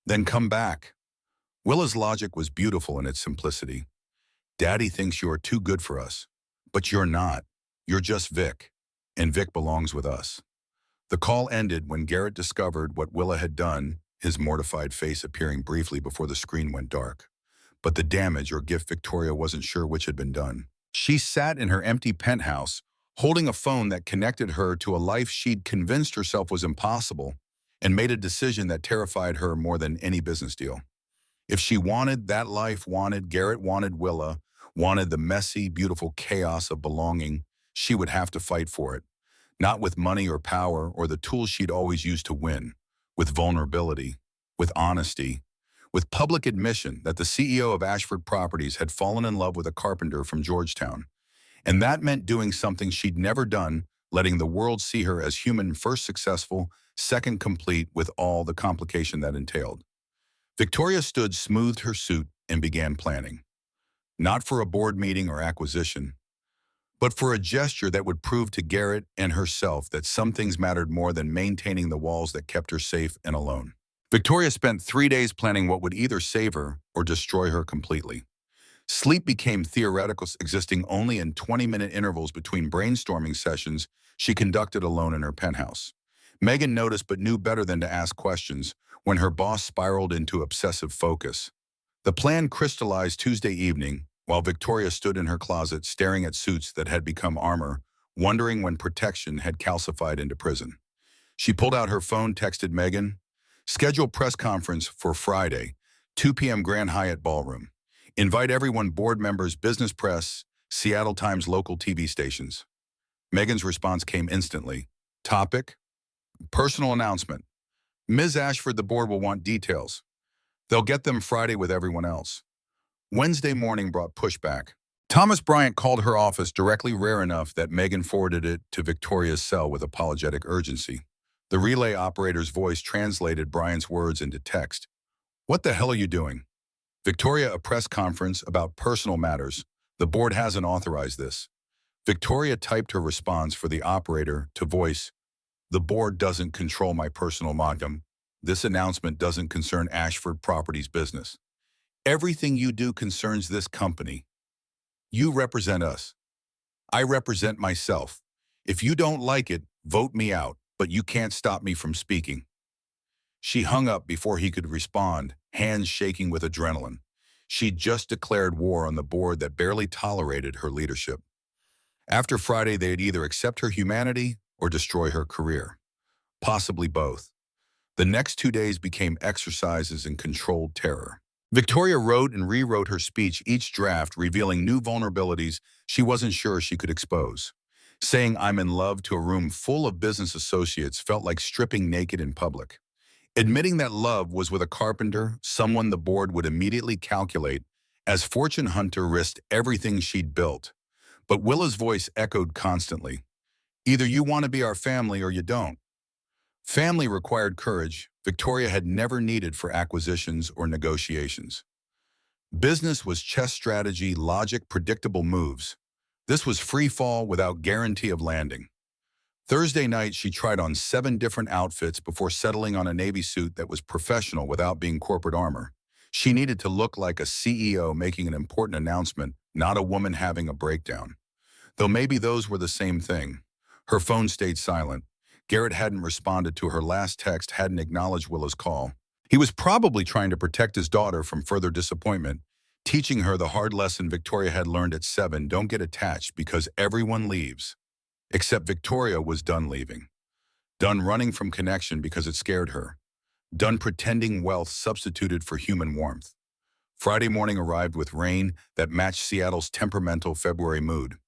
Then come back. Willa's logic was beautiful in its simplicity. Daddy thinks you are too good for us, but you're not. You're just Vic, and Vic belongs with us. The call ended when Garrett discovered what Willa had done, his mortified face appearing briefly before the screen went dark. But the damage or gift, Victoria wasn't sure which had been done. She sat in her empty penthouse, holding a phone that connected her to a life she'd convinced herself was impossible, and made a decision that terrified her more than any business deal. If she wanted that life, wanted Garrett, wanted Willa, wanted the messy, beautiful chaos of belonging, she would have to fight for it. Not with money or power or the tools she'd always used to win, with vulnerability, with honesty, with public admission that the CEO of Ashford Properties had fallen in love with a carpenter from Georgetown. And that meant doing something she'd never done, letting the world see her as human, first successful, second complete, with all the complication that entailed. Victoria stood, smoothed her suit, and began planning. Not for a board meeting or acquisition, but for a gesture that would prove to Garrett and herself that some things mattered more than maintaining the walls that kept her safe and alone. Victoria spent 3 days planning what would either save her or destroy her completely. Sleep became theoretical, existing only in 20-minute intervals between brainstorming sessions she conducted alone in her penthouse. Megan noticed but knew better than to ask questions when her boss spiraled into obsessive focus. The plan crystallized Tuesday evening while Victoria stood in her closet staring at suits that had become armor, wondering when protection had calcified into prison. She pulled out her phone, texted Megan, "Schedule press conference for Friday, 2 p.m. Grand Hyatt Ballroom. Invite everyone, board members, business press, Seattle Times local TV stations." Megan's response came instantly. Topic: personal announcement. Ms. Ashford, the board will want details. They'll get them Friday with everyone else. Wednesday morning brought pushback. Thomas Bryant called her office directly, rare enough that Megan forwarded it to Victoria's cell with apologetic urgency. The relay operator's voice translated Bryant's words into text. "What the hell are you doing? Victoria, a press conference about personal matters. The board hasn't authorized this." Victoria typed her response for the operator to voice, "The board doesn't control my personal modem. This announcement doesn't concern Ashford Properties business. Everything you do concerns this company. You represent us. I represent myself. If you don't like it, vote me out, but you can't stop me from speaking." She hung up before he could respond, hands shaking with adrenaline. She'd just declared war on the board that barely tolerated her leadership. After Friday, they'd either accept her humanity or destroy her career. Possibly both. The next 2 days became exercises in controlled terror. Victoria wrote and rewrote her speech, each draft revealing new vulnerabilities she wasn't sure she could expose. Saying "I'm in love" to a room full of business associates felt like stripping naked in public. Admitting that love was with a carpenter, someone the board would immediately calculate, as Fortune Hunter risked everything she'd built. But Willa's voice echoed constantly. "Either you want to be our family or you don't." Family required courage Victoria had never needed for acquisitions or negotiations. Business was chess strategy, logic, predictable moves. This was free fall without guarantee of landing. Thursday night, she tried on 7 different outfits before settling on a navy suit that was professional without being corporate armor. She needed to look like a CEO making an important announcement, not a woman having a breakdown. Though maybe those were the same thing. Her phone stayed silent. Garrett hadn't responded to her last text, hadn't acknowledged Willa's call. He was probably trying to protect his daughter from further disappointment, teaching her the hard lesson Victoria had learned at 7: don't get attached because everyone leaves. Except Victoria was done leaving. Done running from connection because it scared her. Done pretending wealth substituted for human warmth. Friday morning arrived with rain that matched Seattle's temperamental February mood.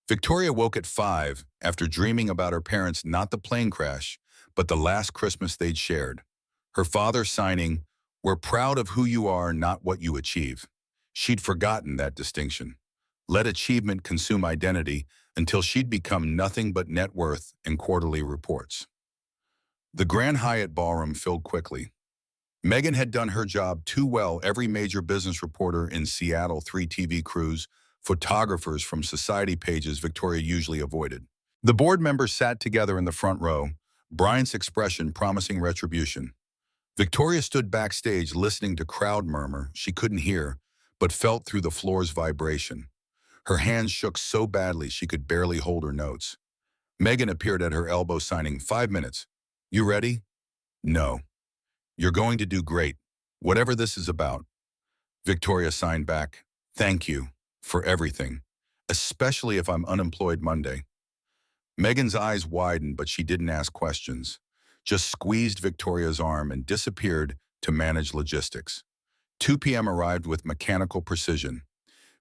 Victoria woke at 5 after dreaming about her parents, not the plane crash, but the last Christmas they'd shared. Her father signing, "We're proud of who you are, not what you achieve." She'd forgotten that distinction. Let achievement consume identity until she'd become nothing but net worth and quarterly reports. The Grand Hyatt Ballroom filled quickly. Megan had done her job too well. Every major business reporter in Seattle, 3 TV crews, photographers from society pages Victoria usually avoided. The board members sat together in the front row, Bryant's expression promising retribution. Victoria stood backstage listening to crowd murmur she couldn't hear, but felt through the floor's vibration. Her hands shook so badly she could barely hold her notes. Megan appeared at her elbow signing, "5 minutes. You ready?" "No." "You're going to do great, whatever this is about." Victoria signed back, "Thank you for everything, especially if I'm unemployed Monday." Megan's eyes widened, but she didn't ask questions, just squeezed Victoria's arm and disappeared to manage logistics. 2 p.m. arrived with mechanical precision.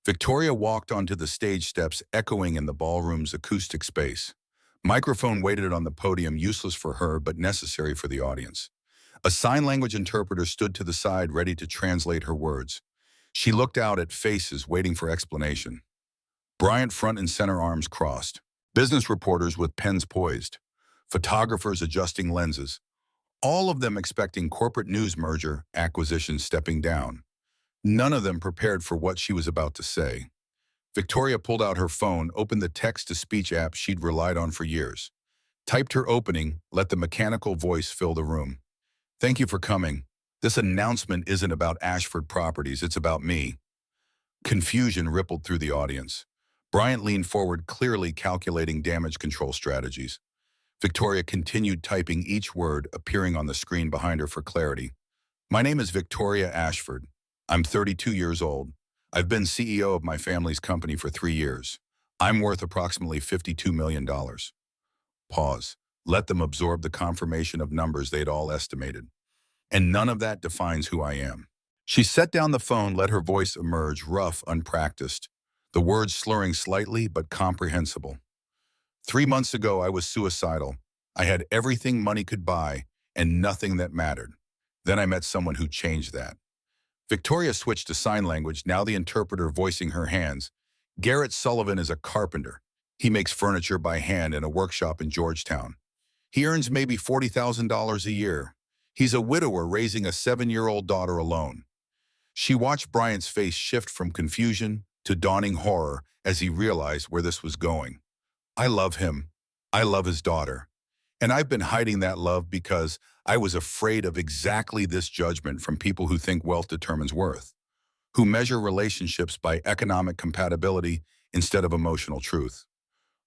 Victoria walked onto the stage steps, echoing in the ballroom's acoustic space. Microphone waited on the podium, useless for her but necessary for the audience. A sign language interpreter stood to the side, ready to translate her words. She looked out at faces waiting for explanation. Bryant front and center, arms crossed. Business reporters with pens poised. Photographers adjusting lenses. All of them expecting corporate news, merger, acquisition stepping down. None of them prepared for what she was about to say. Victoria pulled out her phone, opened the text-to-speech app she'd relied on for years, typed her opening, let the mechanical voice fill the room. Thank you for coming. This announcement isn't about Ashford Properties, it's about me. Confusion rippled through the audience. Bryant leaned forward, clearly calculating damage control strategies. Victoria continued typing each word appearing on the screen behind her for clarity. My name is Victoria Ashford. I'm 32 years old. I've been CEO of my family's company for 3 years. I'm worth approximately $52 million. Pause. Let them absorb the confirmation of numbers they'd all estimated. And none of that defines who I am. She set down the phone, let her voice emerge, rough, unpracticed, the words slurring slightly but comprehensible. 3 months ago, I was suicidal. I had everything money could buy and nothing that mattered. Then I met someone who changed that. Victoria switched to sign language, now the interpreter voicing her hands. Garrett Sullivan is a carpenter. He makes furniture by hand in a workshop in Georgetown. He earns maybe $40,000 a year. He's a widower raising a 7-year-old daughter alone. She watched Bryant's face shift from confusion to dawning horror as he realized where this was going. I love him. I love his daughter. And I've been hiding that love because I was afraid of exactly this judgment from people who think wealth determines worth, who measure relationships by economic compatibility instead of emotional truth.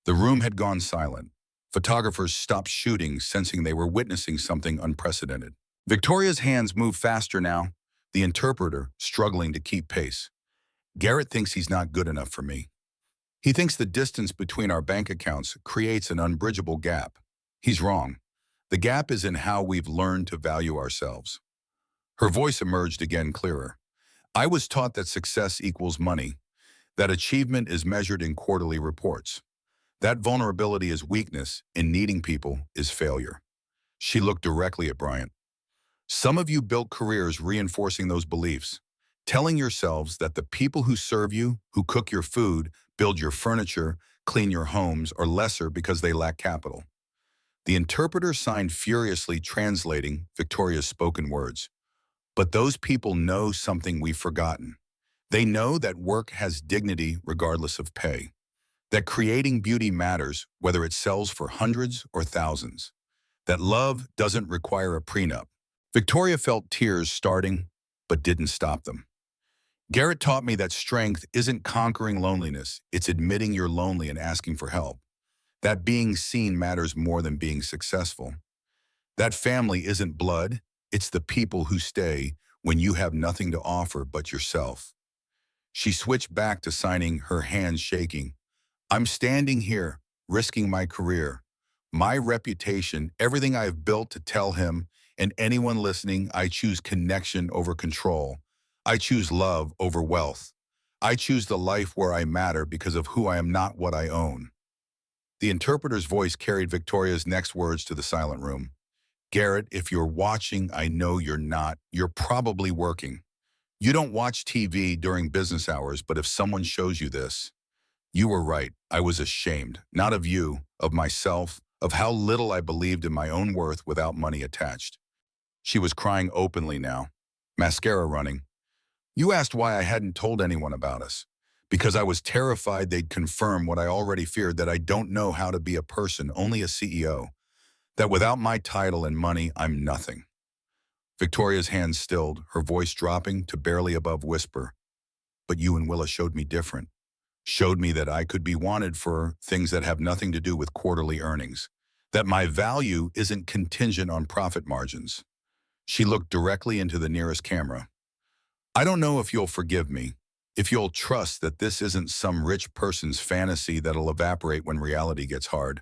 The room had gone silent. Photographers stopped shooting, sensing they were witnessing something unprecedented. Victoria's hands moved faster now, the interpreter struggling to keep pace. Garrett thinks he's not good enough for me. He thinks the distance between our bank accounts creates an unbridgeable gap. He's wrong. The gap is in how we've learned to value ourselves. Her voice emerged again clearer. I was taught that success equals money, that achievement is measured in quarterly reports, that vulnerability is weakness and needing people is failure. She looked directly at Bryant. Some of you built careers reinforcing those beliefs, telling yourselves that the people who serve you, who cook your food, build your furniture, clean your homes, are lesser because they lack capital. The interpreter signed furiously, translating Victoria's spoken words. But those people know something we've forgotten. They know that work has dignity regardless of pay, that creating beauty matters whether it sells for hundreds or thousands, that love doesn't require a prenup. Victoria felt tears starting, but didn't stop them. Garrett taught me that strength isn't conquering loneliness, it's admitting you're lonely and asking for help. That being seen matters more than being successful. That family isn't blood, it's the people who stay when you have nothing to offer but yourself. She switched back to signing, her hands shaking. I'm standing here, risking my career, my reputation, everything I've built to tell him and anyone listening, I choose connection over control. I choose love over wealth. I choose the life where I matter because of who I am, not what I own. The interpreter's voice carried Victoria's next words to the silent room. Garrett, if you're watching, I know you're not. You're probably working. You don't watch TV during business hours, but if someone shows you this, you were right. I was ashamed, not of you, of myself, of how little I believed in my own worth without money attached. She was crying openly now, mascara running. You asked why I hadn't told anyone about us. Because I was terrified they'd confirm what I already feared, that I don't know how to be a person, only a CEO. That without my title and money, I'm nothing. Victoria's hands stilled, her voice dropping to barely above whisper. But you and Willa showed me different. Showed me that I could be wanted for things that have nothing to do with quarterly earnings. That my value isn't contingent on profit margins. She looked directly into the nearest camera. I don't know if you'll forgive me, if you'll trust that this isn't some rich person's fantasy that'll evaporate when reality gets hard.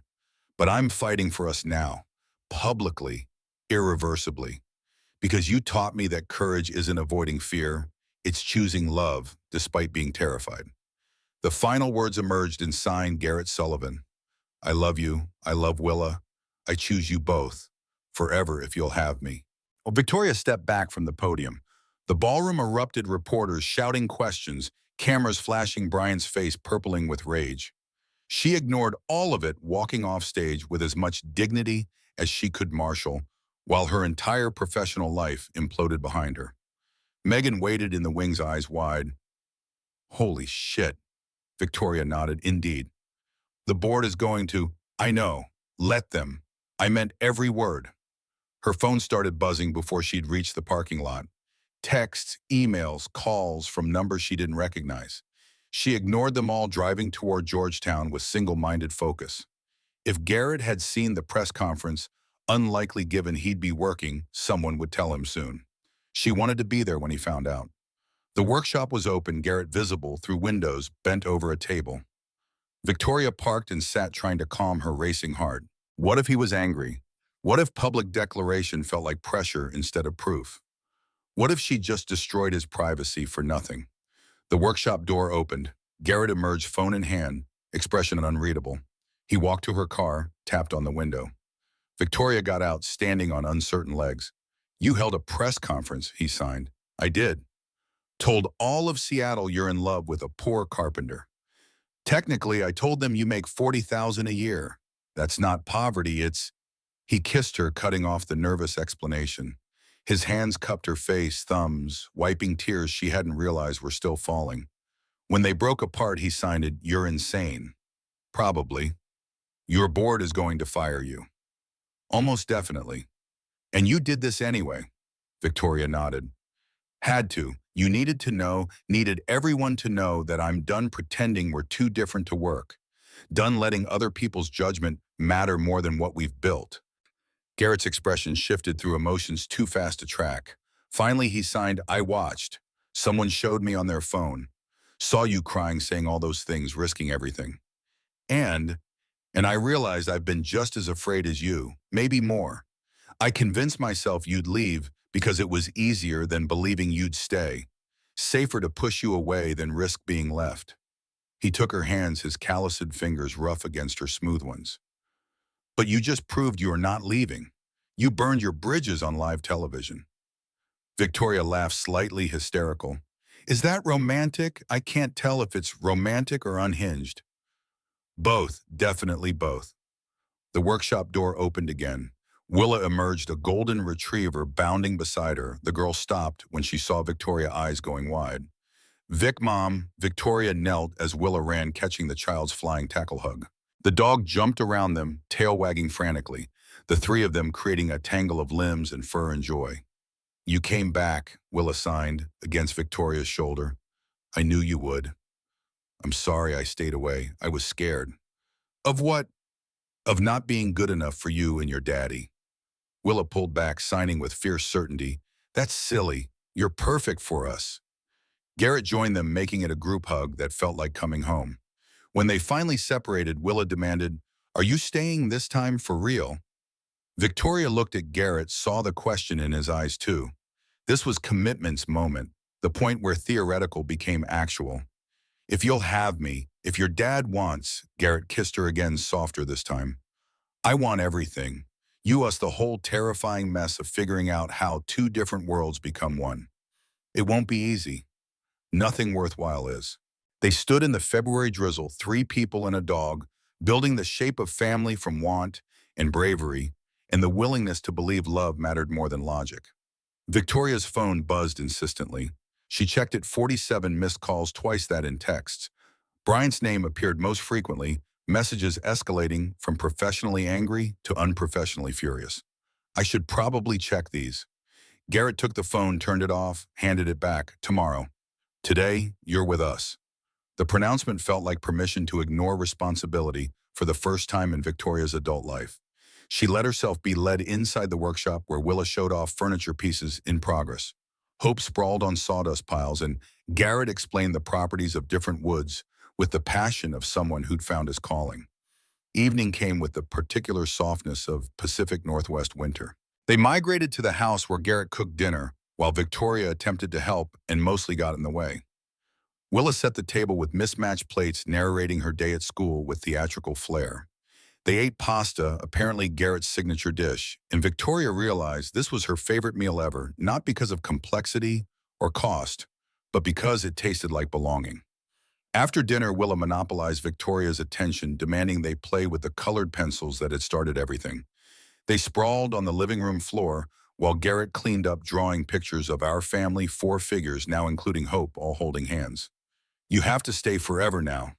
But I'm fighting for us now, publicly, irreversibly, because you taught me that courage isn't avoiding fear, it's choosing love despite being terrified. The final words emerged in signed Garrett Sullivan. I love you, I love Willa, I choose you both, forever if you'll have me. Well, Victoria stepped back from the podium. The ballroom erupted, reporters shouting questions, cameras flashing, Bryant's face purpling with rage. She ignored all of it, walking off stage with as much dignity as she could marshal, while her entire professional life imploded behind her. Megan waited in the wings, eyes wide. Holy shit. Victoria nodded. Indeed. The board is going to, I know, let them. I meant every word. Her phone started buzzing before she'd reached the parking lot. Texts, emails, calls from numbers she didn't recognize. She ignored them all, driving toward Georgetown with single-minded focus. If Garrett had seen the press conference, unlikely given he'd be working, someone would tell him soon. She wanted to be there when he found out. The workshop was open, Garrett visible through windows, bent over a table. Victoria parked and sat trying to calm her racing heart. What if he was angry? What if public declaration felt like pressure instead of proof? What if she just destroyed his privacy for nothing? The workshop door opened. Garrett emerged, phone in hand, expression unreadable. He walked to her car, tapped on the window. Victoria got out, standing on uncertain legs. You held a press conference, he signed. I did. Told all of Seattle you're in love with a poor carpenter. Technically, I told them you make $40,000 a year. That's not poverty, it's... He kissed her, cutting off the nervous explanation. His hands cupped her face, thumbs, wiping tears she hadn't realized were still falling. When they broke apart, he signed it, you're insane. Probably. Your board is going to fire you. Almost definitely. And you did this anyway. Victoria nodded. Had to. You needed to know, needed everyone to know that I'm done pretending we're too different to work. Done letting other people's judgment matter more than what we've built. Garrett's expression shifted through emotions too fast to track. Finally, he signed, I watched. Someone showed me on their phone. Saw you crying, saying all those things, risking everything. And I realized I've been just as afraid as you, maybe more. I convinced myself you'd leave because it was easier than believing you'd stay. Safer to push you away than risk being left. He took her hands, his calloused fingers rough against her smooth ones. But you just proved you are not leaving. You burned your bridges on live television. Victoria laughed, slightly hysterical. Is that romantic? I can't tell if it's romantic or unhinged. Both, definitely both. The workshop door opened again. Willa emerged, a golden retriever bounding beside her. The girl stopped when she saw Victoria's eyes going wide. Vic, Mom, Victoria knelt as Willa ran, catching the child's flying tackle hug. The dog jumped around them, tail wagging frantically, the three of them creating a tangle of limbs and fur and joy. You came back, Willa signed, against Victoria's shoulder. I knew you would. I'm sorry I stayed away. I was scared. Of what? Of not being good enough for you and your daddy. Willa pulled back, signing with fierce certainty. That's silly. You're perfect for us. Garrett joined them, making it a group hug that felt like coming home. When they finally separated, Willa demanded, Are you staying this time for real? Victoria looked at Garrett, saw the question in his eyes too. This was commitment's moment, the point where theoretical became actual. If you'll have me, if your dad wants, Garrett kissed her again, softer this time. I want everything. You, us, the whole terrifying mess of figuring out how two different worlds become one. It won't be easy. Nothing worthwhile is. They stood in the February drizzle, 3 people and a dog, building the shape of family from want and bravery and the willingness to believe love mattered more than logic. Victoria's phone buzzed insistently. She checked it, 47 missed calls, twice that in texts. Brian's name appeared most frequently, messages escalating from professionally angry to unprofessionally furious. I should probably check these. Garrett took the phone, turned it off, handed it back. Tomorrow. Today, you're with us. The pronouncement felt like permission to ignore responsibility for the first time in Victoria's adult life. She let herself be led inside the workshop where Willa showed off furniture pieces in progress. Hope sprawled on sawdust piles, and Garrett explained the properties of different woods with the passion of someone who'd found his calling. Evening came with the particular softness of Pacific Northwest winter. They migrated to the house where Garrett cooked dinner, while Victoria attempted to help and mostly got in the way. Willa set the table with mismatched plates, narrating her day at school with theatrical flair. They ate pasta, apparently Garrett's signature dish, and Victoria realized this was her favorite meal ever, not because of complexity or cost, but because it tasted like belonging. After dinner, Willa monopolized Victoria's attention, demanding they play with the colored pencils that had started everything. They sprawled on the living room floor, while Garrett cleaned up, drawing pictures of our family, 4 figures, now including Hope, all holding hands. You have to stay forever now,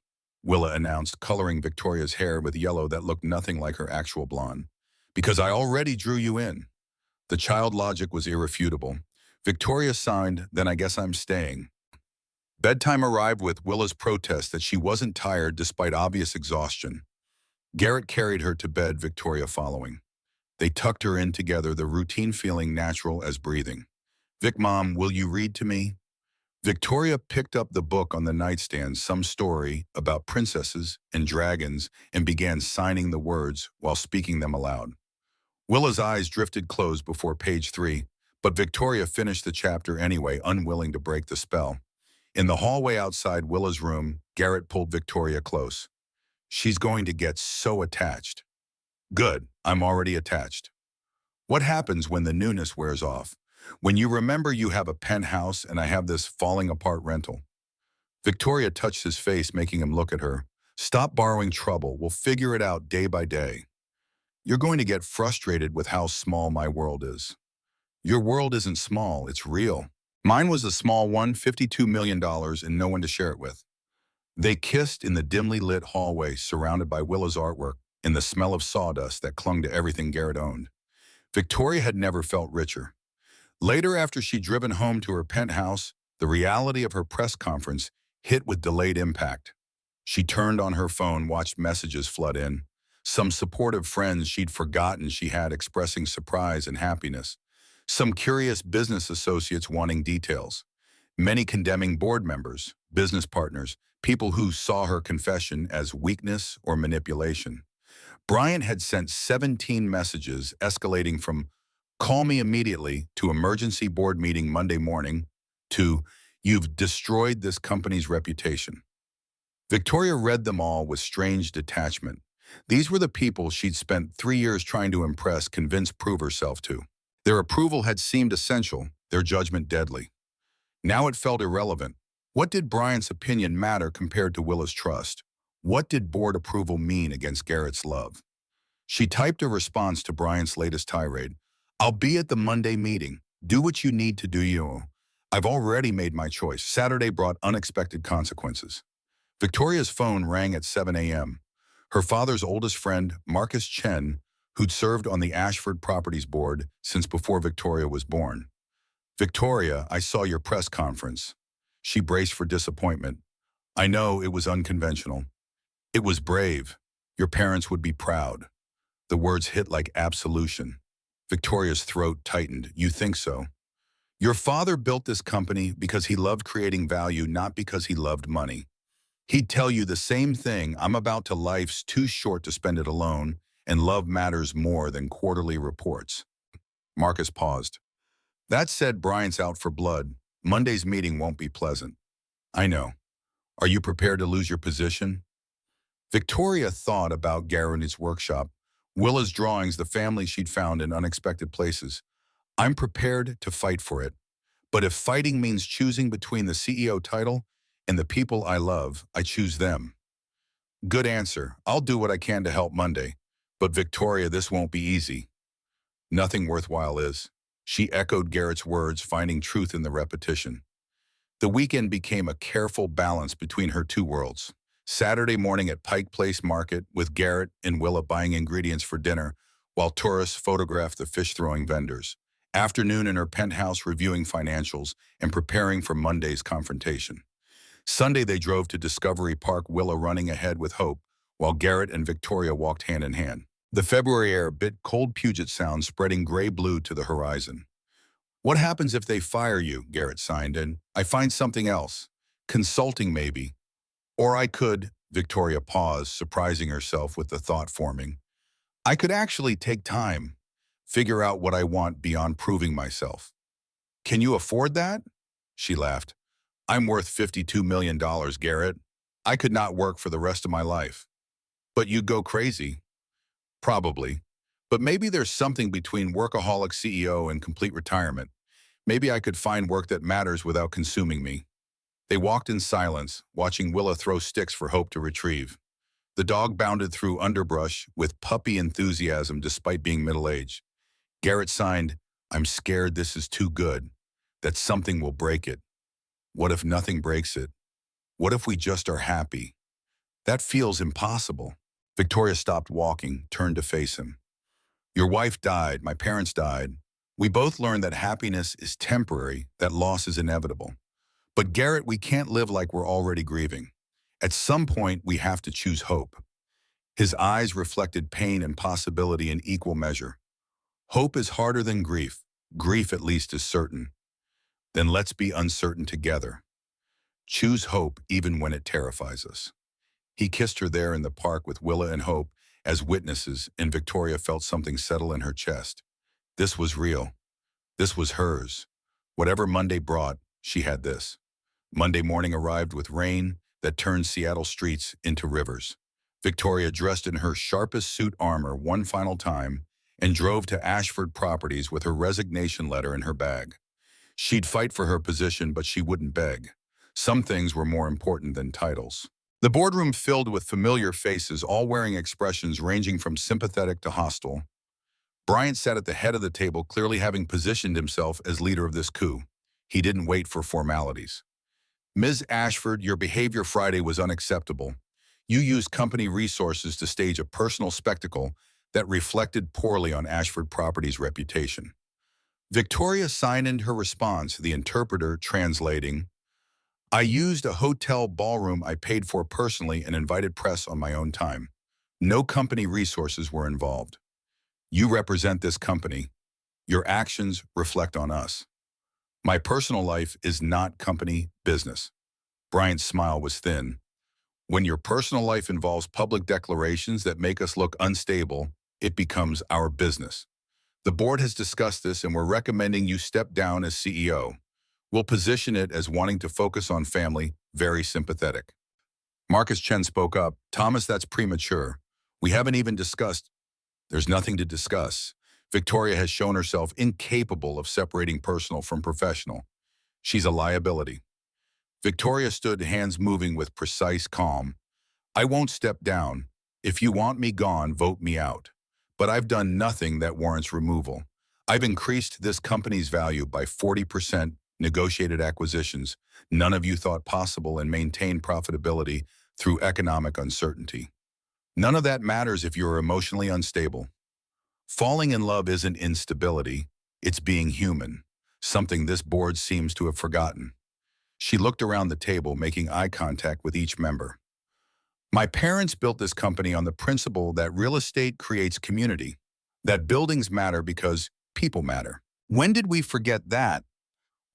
Willa announced, coloring Victoria's hair with yellow that looked nothing like her actual blonde. Because I already drew you in. The child logic was irrefutable. Victoria signed, then I guess I'm staying. Bedtime arrived with Willa's protest that she wasn't tired despite obvious exhaustion. Garrett carried her to bed, Victoria following. They tucked her in together, the routine feeling natural as breathing. Vic, Mom, will you read to me? Victoria picked up the book on the nightstand, some story about princesses and dragons, and began signing the words while speaking them aloud. Willa's eyes drifted closed before page 3, but Victoria finished the chapter anyway, unwilling to break the spell. In the hallway outside Willa's room, Garrett pulled Victoria close. She's going to get so attached. Good, I'm already attached. What happens when the newness wears off? When you remember you have a penthouse and I have this falling apart rental? Victoria touched his face, making him look at her. Stop borrowing trouble. We'll figure it out day by day. You're going to get frustrated with how small my world is. Your world isn't small, it's real. Mine was a small one, $52 million, and no one to share it with. They kissed in the dimly lit hallway, surrounded by Willa's artwork and the smell of sawdust that clung to everything Garrett owned. Victoria had never felt richer. Later, after she'd driven home to her penthouse, the reality of her press conference hit with delayed impact. She turned on her phone, watched messages flood in. Some supportive friends she'd forgotten she had expressing surprise and happiness. Some curious business associates wanting details. Many condemning board members, business partners, people who saw her confession as weakness or manipulation. Bryant had sent 17 messages escalating from "call me immediately" to "emergency board meeting Monday morning" to "you've destroyed this company's reputation." Victoria read them all with strange detachment. These were the people she'd spent 3 years trying to impress, convince, prove herself to. Their approval had seemed essential, their judgment deadly. Now it felt irrelevant. What did Bryant's opinion matter compared to Willa's trust? What did board approval mean against Garrett's love? She typed a response to Bryant's latest tirade. I'll be at the Monday meeting. Do what you need to do you. I've already made my choice. Saturday brought unexpected consequences. Victoria's phone rang at 7 a.m. Her father's oldest friend, Marcus Chen, who'd served on the Ashford Properties Board since before Victoria was born. Victoria, I saw your press conference. She braced for disappointment. I know it was unconventional. It was brave. Your parents would be proud. The words hit like absolution. Victoria's throat tightened. You think so? Your father built this company because he loved creating value, not because he loved money. He'd tell you the same thing. I'm about to. Life's too short to spend it alone, and love matters more than quarterly reports. Marcus paused. That said, Bryant's out for blood. Monday's meeting won't be pleasant. I know. Are you prepared to lose your position? Victoria thought about Garrett's workshop, Willa's drawings, the family she'd found in unexpected places. I'm prepared to fight for it. But if fighting means choosing between the CEO title and the people I love, I choose them. Good answer. I'll do what I can to help Monday. But Victoria, this won't be easy. Nothing worthwhile is. She echoed Garrett's words, finding truth in the repetition. The weekend became a careful balance between her two worlds. Saturday morning at Pike Place Market with Garrett and Willa buying ingredients for dinner, while tourists photographed the fish-throwing vendors. Afternoon in her penthouse reviewing financials and preparing for Monday's confrontation. Sunday they drove to Discovery Park, Willa running ahead with hope, while Garrett and Victoria walked hand in hand. The February air bit cold, Puget Sound spreading gray-blue to the horizon. What happens if they fire you? Garrett signed in. I find something else. Consulting maybe. Or I could, Victoria paused, surprising herself with the thought forming. I could actually take time, figure out what I want beyond proving myself. Can you afford that? She laughed. I'm worth $52 million, Garrett. I could not work for the rest of my life. But you'd go crazy. Probably. But maybe there's something between workaholic CEO and complete retirement. Maybe I could find work that matters without consuming me. They walked in silence, watching Willa throw sticks for Hope to retrieve. The dog bounded through underbrush with puppy enthusiasm despite being middle-aged. Garrett signed, I'm scared this is too good, that something will break it. What if nothing breaks it? What if we just are happy? That feels impossible. Victoria stopped walking, turned to face him. Your wife died, my parents died. We both learned that happiness is temporary, that loss is inevitable. But Garrett, we can't live like we're already grieving. At some point, we have to choose hope. His eyes reflected pain and possibility in equal measure. Hope is harder than grief. Grief at least is certain. Then let's be uncertain together. Choose hope even when it terrifies us. He kissed her there in the park with Willa and Hope as witnesses, and Victoria felt something settle in her chest. This was real. This was hers. Whatever Monday brought, she had this. Monday morning arrived with rain that turned Seattle streets into rivers. Victoria dressed in her sharpest suit armor one final time and drove to Ashford Properties with her resignation letter in her bag. She'd fight for her position, but she wouldn't beg. Some things were more important than titles. The boardroom filled with familiar faces, all wearing expressions ranging from sympathetic to hostile. Bryant sat at the head of the table, clearly having positioned himself as leader of this coup. He didn't wait for formalities. Ms. Ashford, your behavior Friday was unacceptable. You used company resources to stage a personal spectacle that reflected poorly on Ashford Properties' reputation. Victoria signed her response, the interpreter translating, I used a hotel ballroom I paid for personally and invited press on my own time. No company resources were involved. You represent this company. Your actions reflect on us. My personal life is not company business. Bryant's smile was thin. When your personal life involves public declarations that make us look unstable, it becomes our business. The board has discussed this and we're recommending you step down as CEO. We'll position it as wanting to focus on family, very sympathetic. Marcus Chen spoke up. Thomas, that's premature. We haven't even discussed. There's nothing to discuss. Victoria has shown herself incapable of separating personal from professional. She's a liability. Victoria stood, hands moving with precise calm. I won't step down. If you want me gone, vote me out. But I've done nothing that warrants removal. I've increased this company's value by 40%, negotiated acquisitions none of you thought possible, and maintained profitability through economic uncertainty. None of that matters if you're emotionally unstable. Falling in love isn't instability, it's being human, something this board seems to have forgotten. She looked around the table, making eye contact with each member. My parents built this company on the principle that real estate creates community, that buildings matter because people matter. When did we forget that?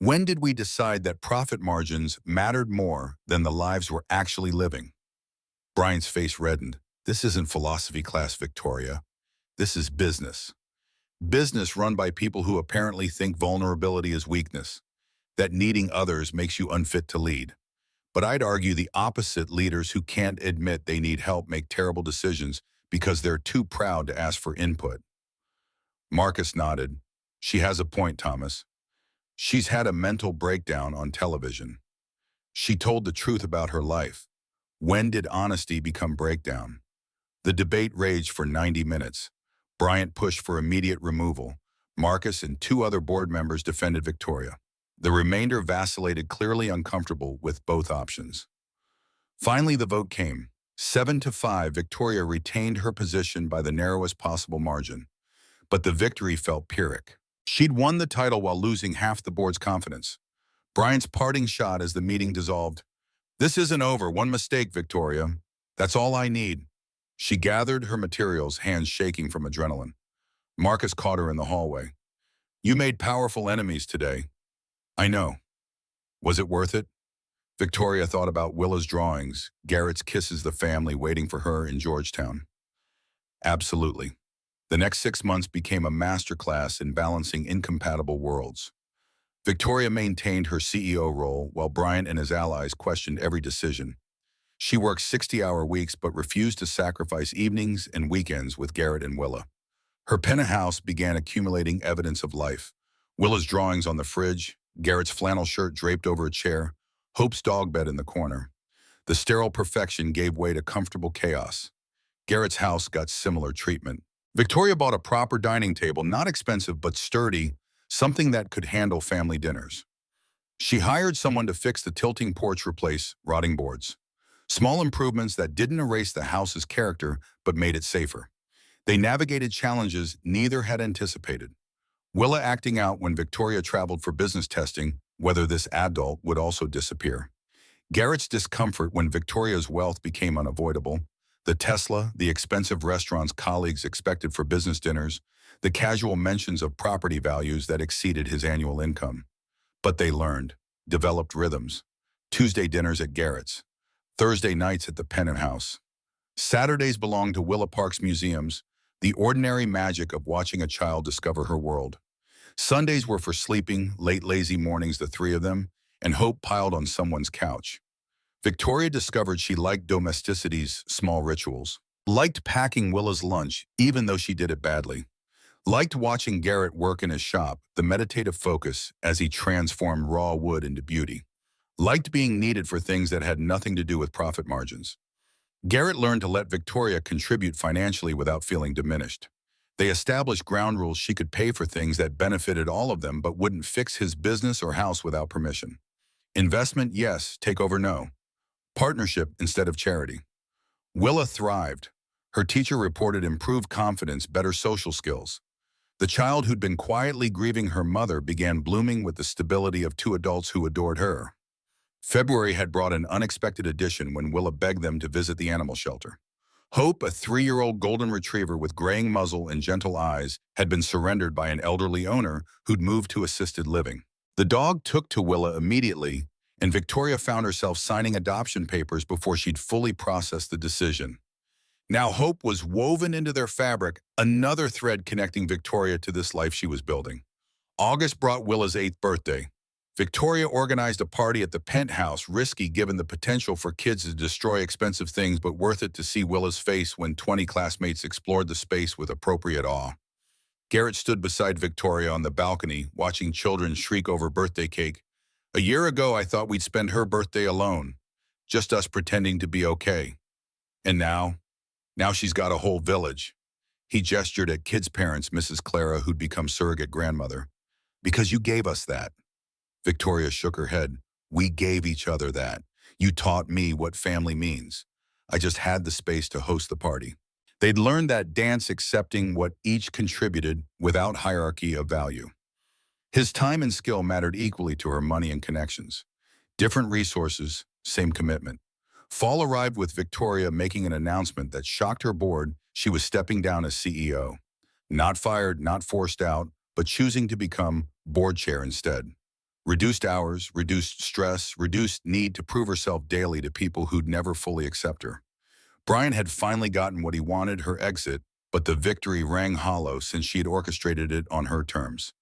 When did we decide that profit margins mattered more than the lives we're actually living? Brian's face reddened. This isn't philosophy class, Victoria. This is business. Business run by people who apparently think vulnerability is weakness, that needing others makes you unfit to lead. But I'd argue the opposite, leaders who can't admit they need help make terrible decisions because they're too proud to ask for input. Marcus nodded. She has a point, Thomas. She's had a mental breakdown on television. She told the truth about her life. When did honesty become breakdown? The debate raged for 90 minutes. Bryant pushed for immediate removal. Marcus and two other board members defended Victoria. The remainder vacillated, clearly uncomfortable with both options. Finally, the vote came. 7-5, Victoria retained her position by the narrowest possible margin. But the victory felt Pyrrhic. She'd won the title while losing half the board's confidence. Bryant's parting shot as the meeting dissolved. This isn't over. One mistake, Victoria. That's all I need. She gathered her materials, hands shaking from adrenaline. Marcus caught her in the hallway. You made powerful enemies today. I know. Was it worth it? Victoria thought about Willa's drawings, Garrett's kisses, the family waiting for her in Georgetown. Absolutely. The next 6 months became a masterclass in balancing incompatible worlds. Victoria maintained her CEO role while Bryant and his allies questioned every decision. She worked 60-hour weeks but refused to sacrifice evenings and weekends with Garrett and Willa. Her penthouse began accumulating evidence of life. Willa's drawings on the fridge, Garrett's flannel shirt draped over a chair, Hope's dog bed in the corner. The sterile perfection gave way to comfortable chaos. Garrett's house got similar treatment. Victoria bought a proper dining table, not expensive but sturdy, something that could handle family dinners. She hired someone to fix the tilting porch, replace rotting boards. Small improvements that didn't erase the house's character but made it safer. They navigated challenges neither had anticipated. Willa acting out when Victoria traveled for business testing, whether this adult would also disappear. Garrett's discomfort when Victoria's wealth became unavoidable. The Tesla, the expensive restaurants colleagues expected for business dinners, the casual mentions of property values that exceeded his annual income. But they learned, developed rhythms. Tuesday dinners at Garrett's, Thursday nights at the Pennant House. Saturdays belonged to Willa Park's museums, the ordinary magic of watching a child discover her world. Sundays were for sleeping, late lazy mornings the three of them, and hope piled on someone's couch. Victoria discovered she liked domesticity's small rituals, liked packing Willa's lunch even though she did it badly, liked watching Garrett work in his shop, the meditative focus as he transformed raw wood into beauty, liked being needed for things that had nothing to do with profit margins. Garrett learned to let Victoria contribute financially without feeling diminished. They established ground rules she could pay for things that benefited all of them but wouldn't fix his business or house without permission. Investment, yes. Takeover, no. Partnership instead of charity. Willa thrived. Her teacher reported improved confidence, better social skills. The child who'd been quietly grieving her mother began blooming with the stability of two adults who adored her. February had brought an unexpected addition when Willa begged them to visit the animal shelter. Hope, a 3-year-old golden retriever with graying muzzle and gentle eyes, had been surrendered by an elderly owner who'd moved to assisted living. The dog took to Willa immediately, and Victoria found herself signing adoption papers before she'd fully processed the decision. Now hope was woven into their fabric, another thread connecting Victoria to this life she was building. August brought Willa's 8th birthday. Victoria organized a party at the penthouse, risky given the potential for kids to destroy expensive things, but worth it to see Willa's face when 20 classmates explored the space with appropriate awe. Garrett stood beside Victoria on the balcony, watching children shriek over birthday cake. A year ago, I thought we'd spend her birthday alone, just us pretending to be okay. And now she's got a whole village. He gestured at kids' parents, Mrs. Clara, who'd become surrogate grandmother. Because you gave us that. Victoria shook her head. We gave each other that. You taught me what family means. I just had the space to host the party. They'd learned that dance, accepting what each contributed without hierarchy of value. His time and skill mattered equally to her money and connections. Different resources, same commitment. Fall arrived with Victoria making an announcement that shocked her board. She was stepping down as CEO. Not fired, not forced out, but choosing to become board chair instead. Reduced hours, reduced stress, reduced need to prove herself daily to people who'd never fully accept her. Brian had finally gotten what he wanted, her exit, but the victory rang hollow since she had orchestrated it on her terms.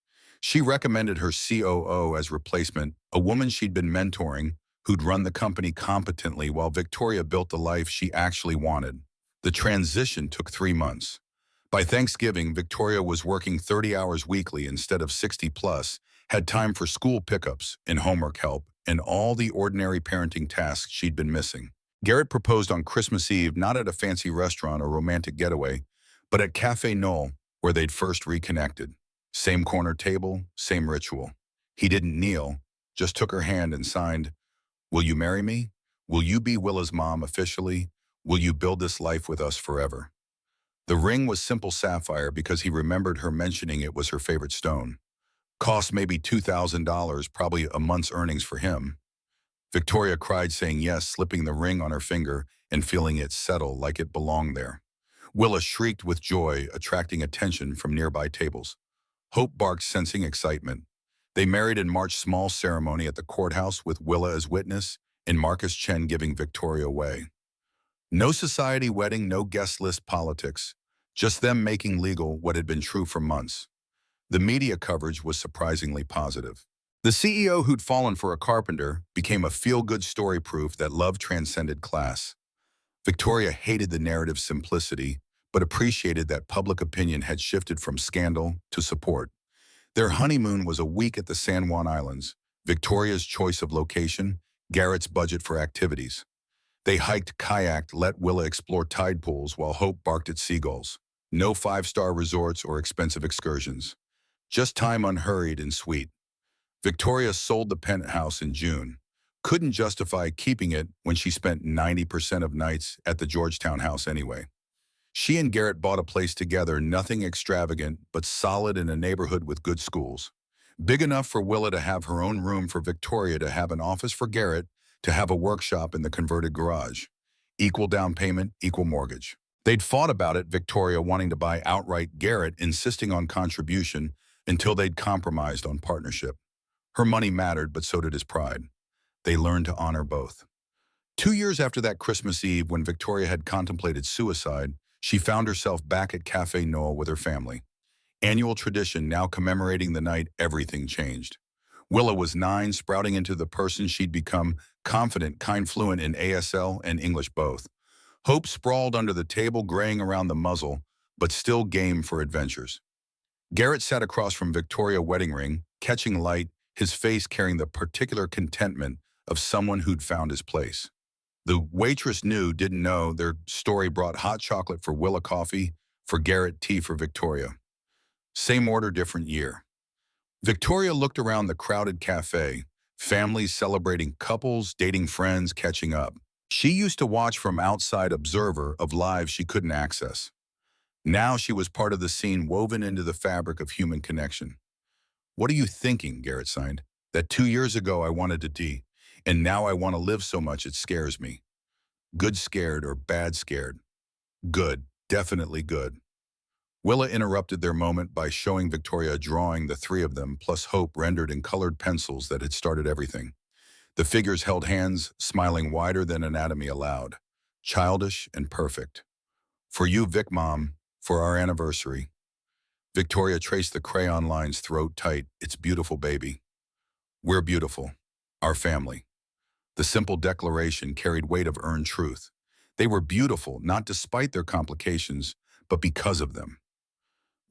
She recommended her COO as replacement, a woman she'd been mentoring, who'd run the company competently while Victoria built the life she actually wanted. The transition took 3 months. By Thanksgiving, Victoria was working 30 hours weekly instead of 60 plus, had time for school pickups and homework help and all the ordinary parenting tasks she'd been missing. Garrett proposed on Christmas Eve, not at a fancy restaurant or romantic getaway, but at Café Knoll, where they'd first reconnected. Same corner table, same ritual. He didn't kneel, just took her hand and signed, "Will you marry me? Will you be Willa's mom officially? Will you build this life with us forever?" The ring was simple sapphire because he remembered her mentioning it was her favorite stone. Cost maybe $2,000, probably a month's earnings for him. Victoria cried, saying yes, slipping the ring on her finger and feeling it settle like it belonged there. Willa shrieked with joy, attracting attention from nearby tables. Hope barked, sensing excitement. They married in March, small ceremony at the courthouse with Willa as witness and Marcus Chen giving Victoria away. No society wedding, no guest list politics, just them making legal what had been true for months. The media coverage was surprisingly positive. The CEO who'd fallen for a carpenter became a feel-good story, proof that love transcended class. Victoria hated the narrative's simplicity, but appreciated that public opinion had shifted from scandal to support. Their honeymoon was a week at the San Juan Islands, Victoria's choice of location, Garrett's budget for activities. They hiked, kayaked, let Willa explore tide pools while Hope barked at seagulls. No 5-star resorts or expensive excursions. Just time unhurried and sweet. Victoria sold the penthouse in June. Couldn't justify keeping it when she spent 90% of nights at the Georgetown house anyway. She and Garrett bought a place together, nothing extravagant, but solid in a neighborhood with good schools. Big enough for Willa to have her own room, for Victoria to have an office, for Garrett to have a workshop in the converted garage. Equal down payment, equal mortgage. They'd fought about it, Victoria wanting to buy outright, Garrett insisting on contribution, until they'd compromised on partnership. Her money mattered, but so did his pride. They learned to honor both. 2 years after that Christmas Eve, when Victoria had contemplated suicide, she found herself back at Cafe Noel with her family. Annual tradition now commemorating the night everything changed. Willa was 9, sprouting into the person she'd become, confident, kind, fluent in ASL and English both. Hope sprawled under the table, graying around the muzzle, but still game for adventures. Garrett sat across from Victoria, wedding ring, catching light, his face carrying the particular contentment of someone who'd found his place. The waitress didn't know, their story brought hot chocolate for Willa, coffee for Garrett, tea for Victoria. Same order, different year. Victoria looked around the crowded cafe, families celebrating, couples, dating friends, catching up. She used to watch from outside, observer of lives she couldn't access. Now she was part of the scene, woven into the fabric of human connection. "What are you thinking?" Garrett signed. "That 2 years ago I wanted to tea, and now I want to live so much it scares me." Good scared or bad scared? Good, definitely good. Willa interrupted their moment by showing Victoria a drawing, the three of them, plus Hope, rendered in colored pencils, that had started everything. The figures held hands, smiling wider than anatomy allowed. Childish and perfect. "For you, Vic Mom, for our anniversary." Victoria traced the crayon lines, throat tight. "It's beautiful, baby. We're beautiful. Our family." The simple declaration carried weight of earned truth. They were beautiful, not despite their complications, but because of them.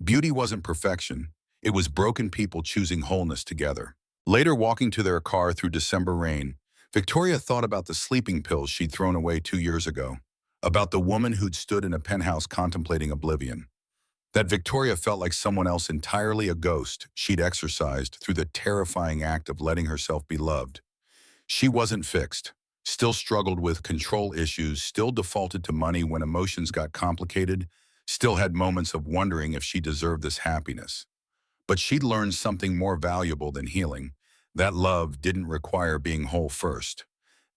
Beauty wasn't perfection. It was broken people choosing wholeness together. Later, walking to their car through December rain, Victoria thought about the sleeping pills she'd thrown away 2 years ago, about the woman who'd stood in a penthouse contemplating oblivion. That Victoria felt like someone else entirely, a ghost she'd exorcised through the terrifying act of letting herself be loved. She wasn't fixed, still struggled with control issues, still defaulted to money when emotions got complicated, still had moments of wondering if she deserved this happiness. But she'd learned something more valuable than healing. That love didn't require being whole first.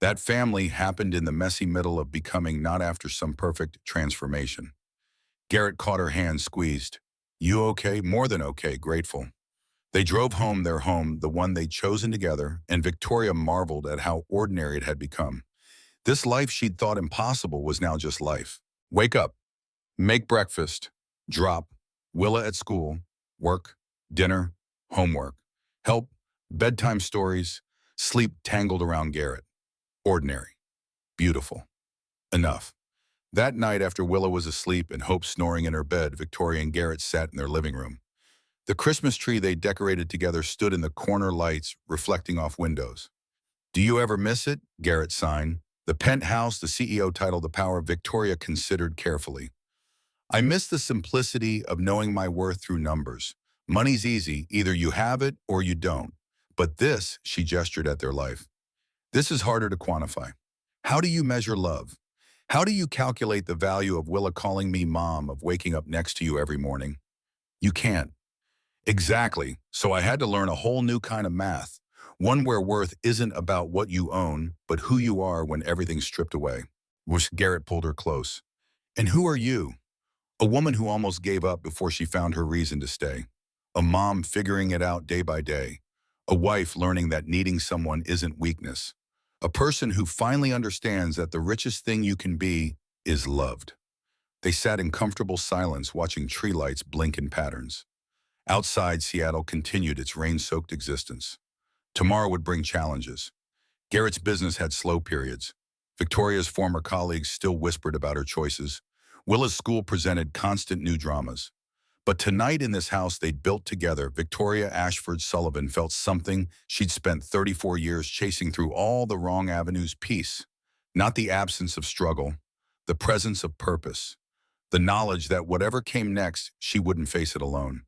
That family happened in the messy middle of becoming, not after some perfect transformation. Garrett caught her hand, squeezed. "You okay?" "More than okay, grateful." They drove home, their home, the one they'd chosen together, and Victoria marveled at how ordinary it had become. This life she'd thought impossible was now just life. Wake up, make breakfast, drop, Willa at school, work, dinner, homework, help, bedtime stories, sleep tangled around Garrett. Ordinary. Beautiful. Enough. That night, after Willa was asleep and Hope snoring in her bed, Victoria and Garrett sat in their living room. The Christmas tree they decorated together stood in the corner, lights reflecting off windows. "Do you ever miss it?" Garrett signed. The penthouse, the CEO title, the power. Victoria considered carefully. "I miss the simplicity of knowing my worth through numbers. Money's easy, either you have it or you don't. But this," she gestured at their life, "this is harder to quantify. How do you measure love? How do you calculate the value of Willa calling me mom, of waking up next to you every morning? You can't." Exactly. So I had to learn a whole new kind of math. One where worth isn't about what you own, but who you are when everything's stripped away. Wish. Garrett pulled her close. "And who are you?" A woman who almost gave up before she found her reason to stay. A mom figuring it out day by day. A wife learning that needing someone isn't weakness. A person who finally understands that the richest thing you can be is loved. They sat in comfortable silence, watching tree lights blink in patterns. Outside, Seattle continued its rain-soaked existence. Tomorrow would bring challenges. Garrett's business had slow periods. Victoria's former colleagues still whispered about her choices. Willa's school presented constant new dramas. But tonight, in this house they'd built together, Victoria Ashford Sullivan felt something she'd spent 34 years chasing through all the wrong avenues: peace. Not the absence of struggle, the presence of purpose. The knowledge that whatever came next, she wouldn't face it alone.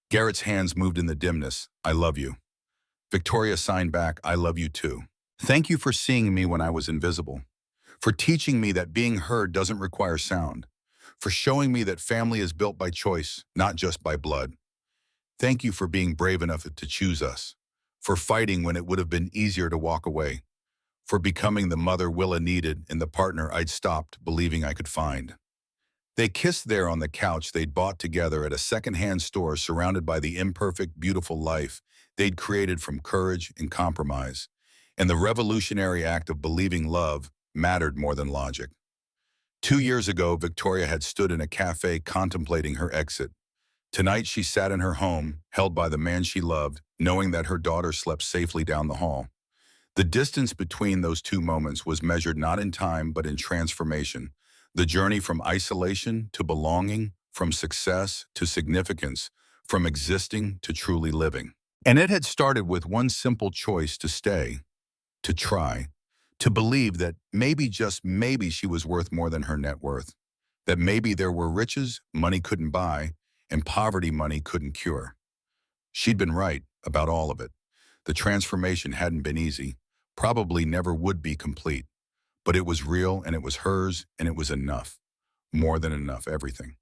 Garrett's hands moved in the dimness. "I love you." Victoria signed back, "I love you too." Thank you for seeing me when I was invisible, for teaching me that being heard doesn't require sound, for showing me that family is built by choice, not just by blood. Thank you for being brave enough to choose us, for fighting when it would have been easier to walk away, for becoming the mother Willa needed and the partner I'd stopped believing I could find. They kissed there on the couch they'd bought together at a secondhand store surrounded by the imperfect, beautiful life they'd created from courage and compromise. And the revolutionary act of believing love mattered more than logic. 2 years ago, Victoria had stood in a cafe contemplating her exit. Tonight, she sat in her home, held by the man she loved, knowing that her daughter slept safely down the hall. The distance between those two moments was measured not in time but in transformation. The journey from isolation to belonging, from success to significance, from existing to truly living. And it had started with one simple choice: to stay, to try, to believe that maybe, just maybe, she was worth more than her net worth. That maybe there were riches money couldn't buy and poverty money couldn't cure. She'd been right about all of it. The transformation hadn't been easy, probably never would be complete, but it was real and it was hers and it was enough. More than enough, everything.